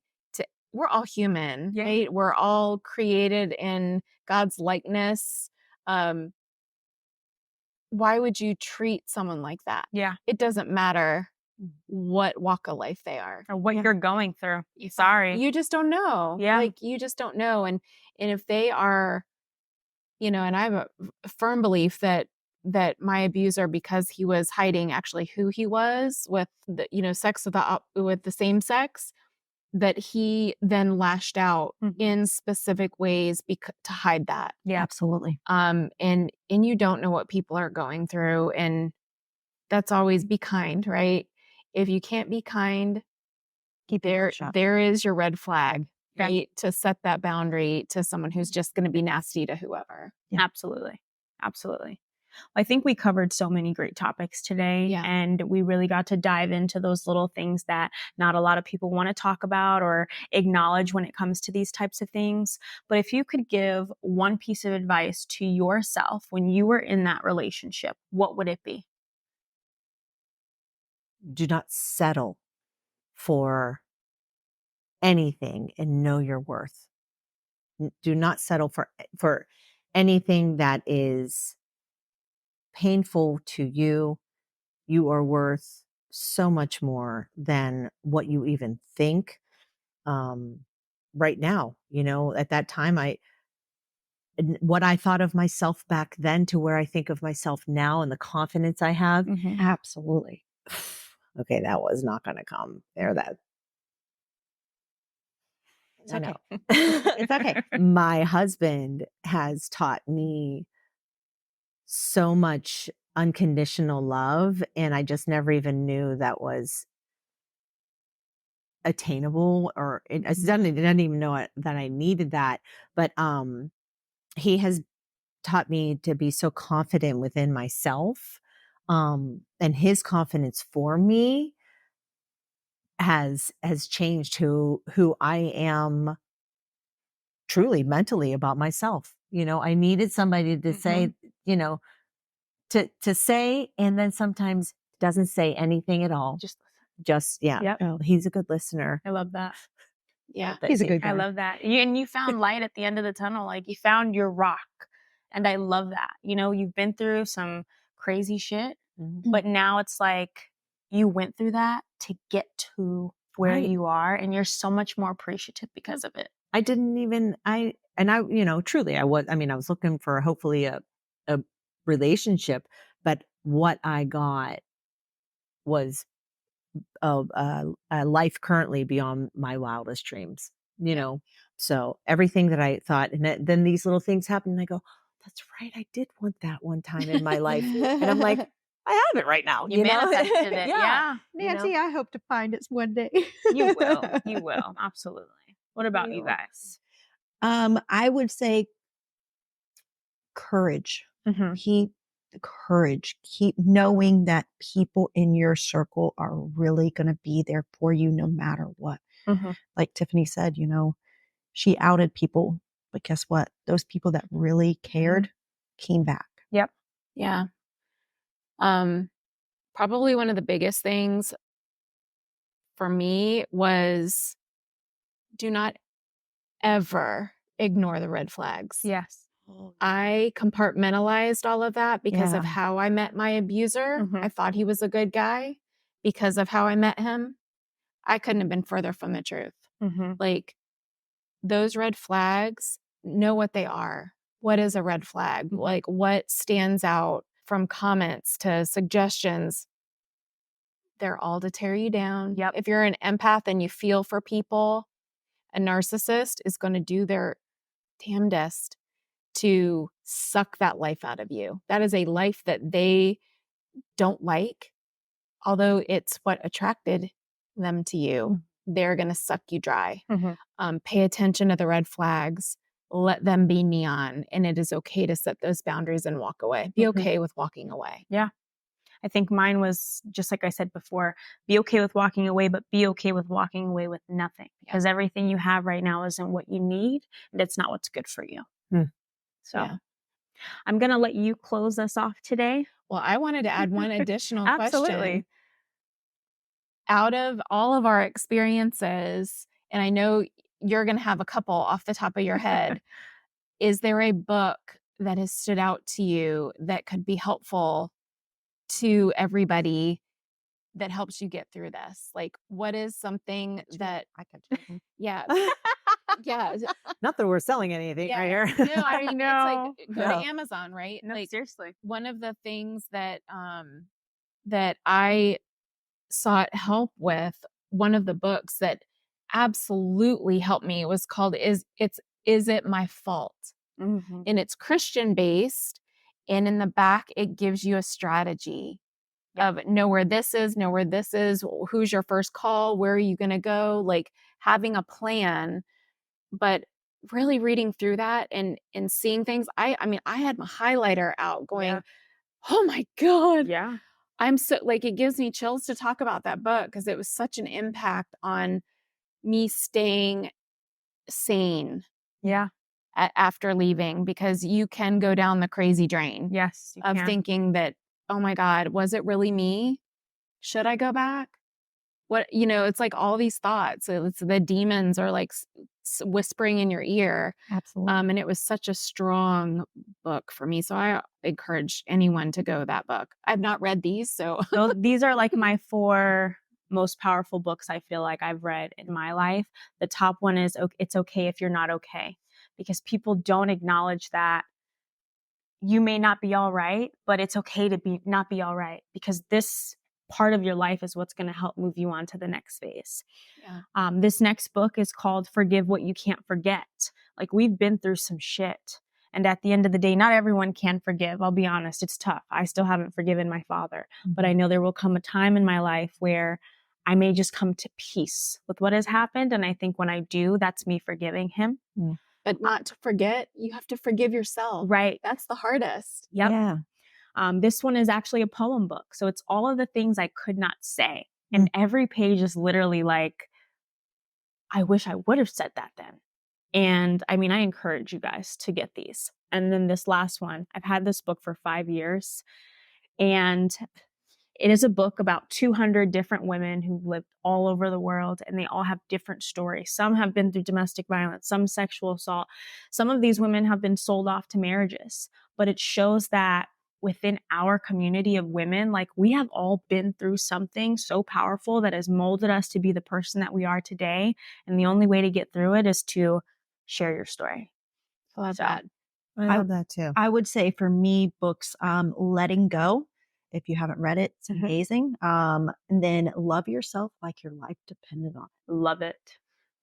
we're all human, Yeah. right? We're all created in God's likeness. Why would you treat someone like that? Yeah. It doesn't matter what walk of life they are. Or what Yeah. you're going through. Sorry. You just don't know. Yeah. Like, you just don't know. And if they are, you know, and I have a firm belief that my abuser, because he was hiding actually who he was with the, you know, sex with the same sex, that he then lashed out Mhm. in specific ways to hide that. Yeah. Absolutely. And you don't know what people are going through, and that's always be kind, right? If you can't be kind, Keep your mouth shut. there is your red flag, Yeah. right? To set that boundary to someone who's just going to be nasty to whoever. Yeah. Absolutely. Absolutely. I think we covered so many great topics today, Yeah. and we really got to dive into those little things that not a lot of people want to talk about or acknowledge when it comes to these types of things. But if you could give one piece of advice to yourself when you were in that relationship, what would it be? Do not settle for anything and know your worth. Do not settle for anything that is painful to you. You are worth so much more than what you even think. Right now, you know, at that time, what I thought of myself back then to where I think of myself now and the confidence I have. Mm-hmm. Absolutely. Okay, that was not going to come there. It's I okay. know. It's okay. My husband has taught me so much unconditional love, and I just never even knew that was attainable, or I didn't even know that I needed that. But he has taught me to be so confident within myself. And his confidence for me has changed who I am truly mentally about myself. I needed somebody to say, to say, and then sometimes doesn't say anything at all. Just yeah. Yep. Oh, he's a good listener. I love that. Yeah. He's a good guy. I love that. You found light at the end of the tunnel. Like, you found your rock. And I love that. You've been through some crazy shit, Mhm. but now it's like you went through that to get to where Right. you are, and you're so much more appreciative because of it. I didn't even, truly, I was looking for hopefully a relationship, but what I got was a life currently beyond my wildest dreams, so everything that I thought, and then these little things happen and I go, that's right. I did want that one time in my life. And I'm like, I have it right now. You manifested it. Yeah. Nancy, I hope to find it one day. You will. You will. Absolutely. What about you guys? I would say courage. Mm-hmm. Keep knowing that people in your circle are really going to be there for you no matter what. Mm-hmm. Like Tiffany said, she outed people, but guess what? Those people that really cared came back. Yep. Yeah. Probably one of the biggest things for me was do not ever ignore the red flags. Yes. I compartmentalized all of that because of Yeah. how I met my abuser. Mhm. I thought he was a good guy because of how I met him. I couldn't have been further from the truth. Mm-hmm. Like, those red flags, know what they are. What is a red flag? Mhm. Like, what stands out from comments to suggestions? They're all to tear you down. Yep. If you're an empath and you feel for people, a narcissist is going to do their damnedest to suck that life out of you. That is a life that they don't like, although it's what attracted them to you. They're going to suck you dry. Mm-hmm. Pay attention to the red flags. Let them be neon. And it is okay to set those boundaries and walk away. Be Mhm. okay with walking away. Yeah. I think mine was just like I said before, be okay with walking away, but be okay with walking away with nothing, because everything you have right now isn't what you need, and it's not what's good for you. So Yeah. I'm going to let you close us off today. Well, I wanted to add one additional Absolutely. question. Out of all of our experiences, and I know you're going to have a couple off the top of your head, is there a book that has stood out to you that could be helpful to everybody that helps you get through this? Like, what is something that, I can. yeah, yeah, Not that we're selling anything yeah. right here. No, I mean, know. it's like, go No. to Amazon, right? No, Like, seriously. one of the things that that I sought help with, one of the books that absolutely helped me was called Is It My Fault? Mm-hmm. And it's Christian based, and in the back it gives you a strategy of know where this is, who's your first call, where are you going to go, like having a plan. But really reading through that and seeing things, I mean I had my highlighter out going, oh my God. Yeah. I'm so, like, it gives me chills to talk about that book because it was such an impact on me staying sane Yeah. after leaving, because you can go down the crazy drain Yes. You of can. thinking that, oh my God, was it really me? Should I go back? What, it's like all these thoughts. It's the demons are like whispering in your ear. Absolutely. And it was such a strong book for me. So I encourage anyone to go that book. I've not read these, so These are like my 4 most powerful books I feel like I've read in my life. The top one is It's Okay If You're Not Okay, because people don't acknowledge that you may not be all right, but it's okay to not be all right, because this part of your life is what's going to help move you on to the next phase. Yeah. This next book is called Forgive What You Can't Forget. Like, we've been through some shit. And at the end of the day, not everyone can forgive. I'll be honest, it's tough. I still haven't forgiven my father, but I know there will come a time in my life where I may just come to peace with what has happened. And I think when I do, that's me forgiving him. But not to forget, you have to forgive yourself. Right. That's the hardest. Yep. Yeah. This one is actually a poem book. So it's all of the things I could not say. And every page is literally like, I wish I would have said that then. And I mean, I encourage you guys to get these. And then this last one, I've had this book for 5 years, and it is a book about 200 different women who've lived all over the world, and they all have different stories. Some have been through domestic violence, some sexual assault. Some of these women have been sold off to marriages, but it shows that within our community of women, like, we have all been through something so powerful that has molded us to be the person that we are today. And the only way to get through it is to share your story. I love So, that. I love that too. I would say for me, books, Letting Go. If you haven't read it, it's Mhm. amazing. And then Love Yourself Like Your Life Depended on It. Love it.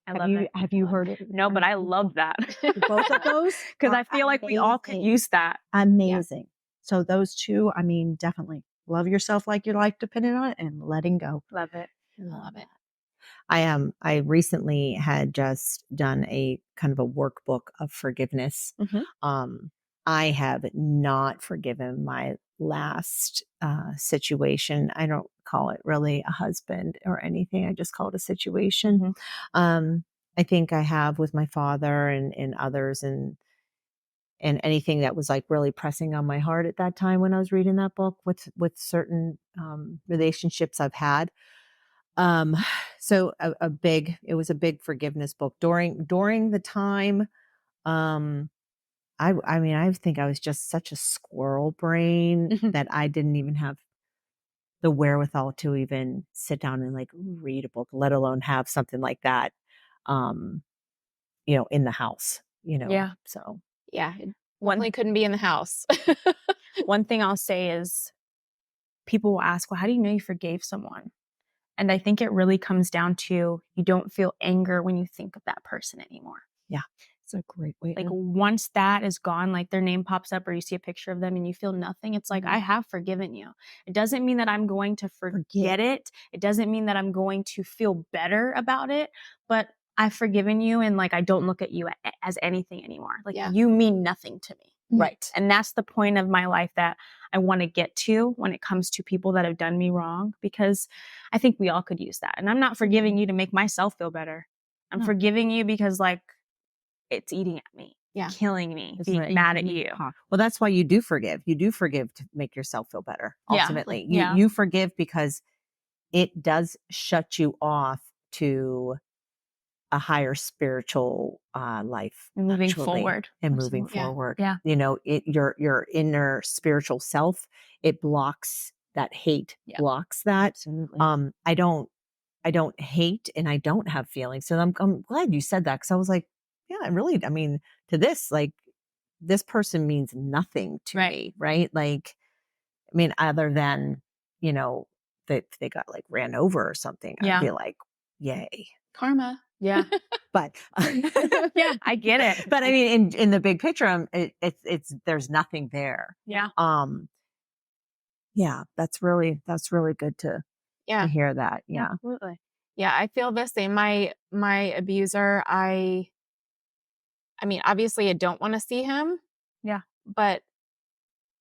I Have love you it. have you heard it? No, but I love that. Both of those? Because are I feel like we all could amazing. use that. Amazing. So those two, I mean, definitely Love Yourself Like Your Life Depended on It and Letting Go. Love it. I love it. I recently had just done a kind of a workbook of forgiveness. Mhm. I have not forgiven my last situation. I don't call it really a husband or anything. I just call it a situation. Mhm. I think I have with my father and others, and anything that was like really pressing on my heart at that time when I was reading that book with certain relationships I've had. Um, so it was a big forgiveness book during the time. I mean, I think I was just such a squirrel brain Mhm. that I didn't even have the wherewithal to even sit down and like read a book, let alone have something like that, um, in the house, Yeah. so. Yeah. It One definitely couldn't be in the house. one thing I'll say is, people will ask, well, how do you know you forgave someone? And I think it really comes down to, you don't feel anger when you think of that person anymore. Yeah. It's a great way. Like, once that is gone, like their name pops up or you see a picture of them and you feel nothing, it's like, I have forgiven you. It doesn't mean that I'm going to forget it. It doesn't mean that I'm going to feel better about it, but I've forgiven you, and like, I don't look at you as anything anymore. Like, Yeah. you mean nothing to me. Right. And that's the point of my life that I want to get to when it comes to people that have done me wrong, because I think we all could use that. And I'm not forgiving you to make myself feel better. I'm No. forgiving you because, like, it's eating at me, Yeah. killing me, It's being a mad at unique you. pocket. Well, that's why you do forgive. You do forgive to make yourself feel better. Yeah. Ultimately, Yeah. you forgive because it does shut you off to a higher spiritual life, Moving actually, forward. and moving Absolutely. Yeah. forward. Yeah. Your inner spiritual self, it blocks that hate, Yeah. blocks that. Absolutely. I don't hate, and I don't have feelings. So I'm glad you said that, because I was like, yeah, I mean, to this, like, this person means nothing to Right. me, right? Like, I mean, other than, that they got like ran over or something, Yeah. I'd be like, yay. Karma. Yeah. But Yeah, I get it. But I mean, in the big picture, it's there's nothing there. Yeah. Yeah, that's really good to Yeah. hear that. Yeah. Absolutely. Yeah. I feel the same. My abuser, I mean, obviously I don't want to see him. Yeah. But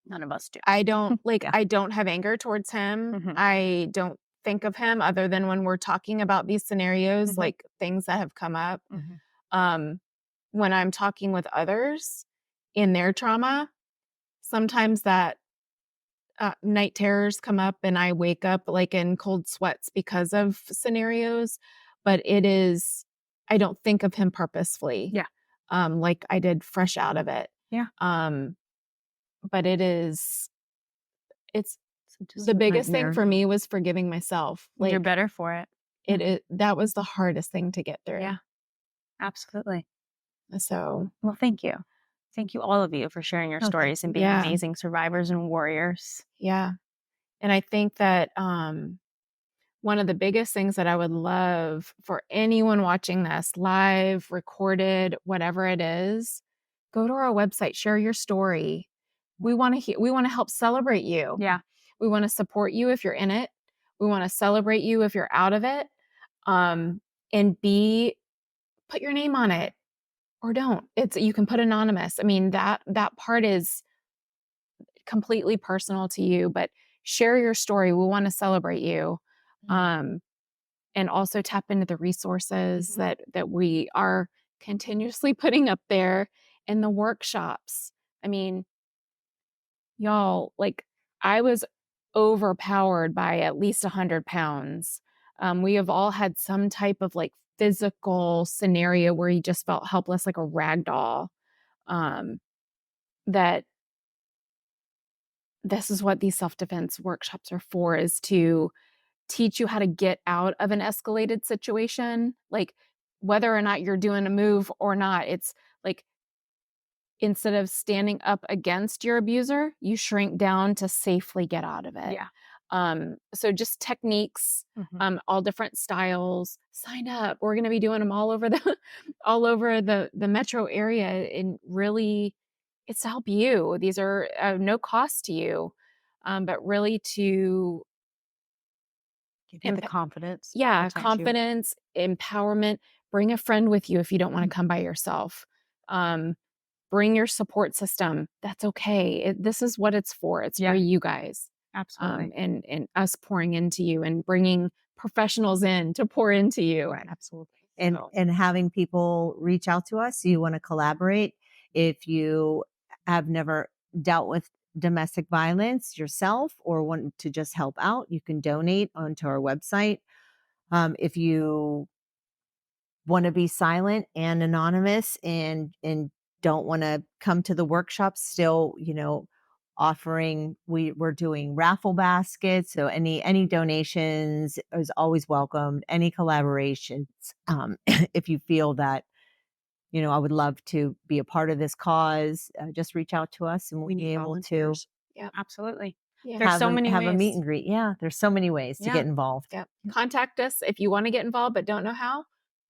None of us do. I don't Yeah. I don't have anger towards him. Mhm. I don't think of him other than when we're talking about these scenarios, Mhm. like things that have come up. Mhm. When I'm talking with others in their trauma, sometimes that night terrors come up and I wake up like in cold sweats because of scenarios, but I don't think of him purposefully. Yeah. Like I did fresh out of it. Yeah. But it's Just the biggest thing nightmare. for me was forgiving myself. You're Like better for it. that was the hardest thing to get through. Yeah. Absolutely. So Well, thank you. Thank you, all of you, for sharing your Oh, thank stories and you. being Yeah. amazing survivors and warriors. yeah. And I think that one of the biggest things that I would love for anyone watching this live, recorded, whatever it is, go to our website, share your story. We want to help celebrate you. Yeah. We want to support you if you're in it. We want to celebrate you if you're out of it. And put your name on it. or don't. You can put anonymous. I mean, that part is completely personal to you, but share your story. We want to celebrate you. And also tap into the resources that we are continuously putting up there, and the workshops. I mean, y'all, like, I was overpowered by at least 100 pounds. We have all had some type of like physical scenario where you just felt helpless, like a rag doll. That this is what these self-defense workshops are for, is to teach you how to get out of an escalated situation. Like, whether or not you're doing a move or not, it's like, instead of standing up against your abuser, you shrink down to safely get out of it. Yeah. So just techniques, all different styles. Sign up. We're going to be doing them all over the metro area, and really, it's to help you. These are no cost to you, but really to Give you the confidence. yeah, protect you. confidence, empowerment. Bring a friend with you if you don't want to come by yourself. Bring your support system. That's okay. This is what it's for. It's for you guys. Absolutely. And us pouring into you and bringing professionals in to pour into you. Right. Absolutely. And having people reach out to us. You want to collaborate. If you have never dealt with domestic violence yourself or want to just help out, you can donate onto our website. If you want to be silent and anonymous and don't want to come to the workshops, still, offering, we're doing raffle baskets. So any donations is always welcomed. Any collaborations. If you feel that, I would love to be a part of this cause, just reach out to us and we'll be able to Yeah, absolutely. yeah. There's so many have ways. a meet and greet. Yeah. There's so many ways to get involved. Yep. Contact us if you want to get involved but don't know how.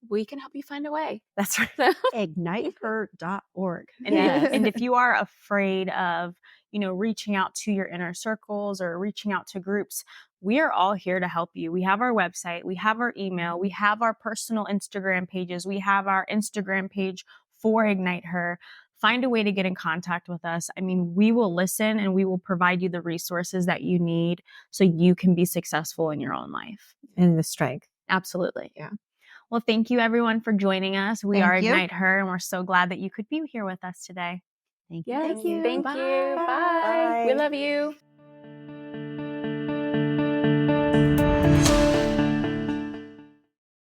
We can help you find a way. That's right. So, IgniteHer.org. And if you are afraid of, reaching out to your inner circles or reaching out to groups, we are all here to help you. We have our website, we have our email, we have our personal Instagram pages, we have our Instagram page for IgniteHer. Find a way to get in contact with us. I mean, we will listen and we will provide you the resources that you need so you can be successful in your own life. And the strength. Absolutely. Yeah. Well, thank you everyone for joining us. We Thank are you. IgniteHer, and we're so glad that you could be here with us today. Thank you. yes. Thank you. Thank you. Bye. We love you.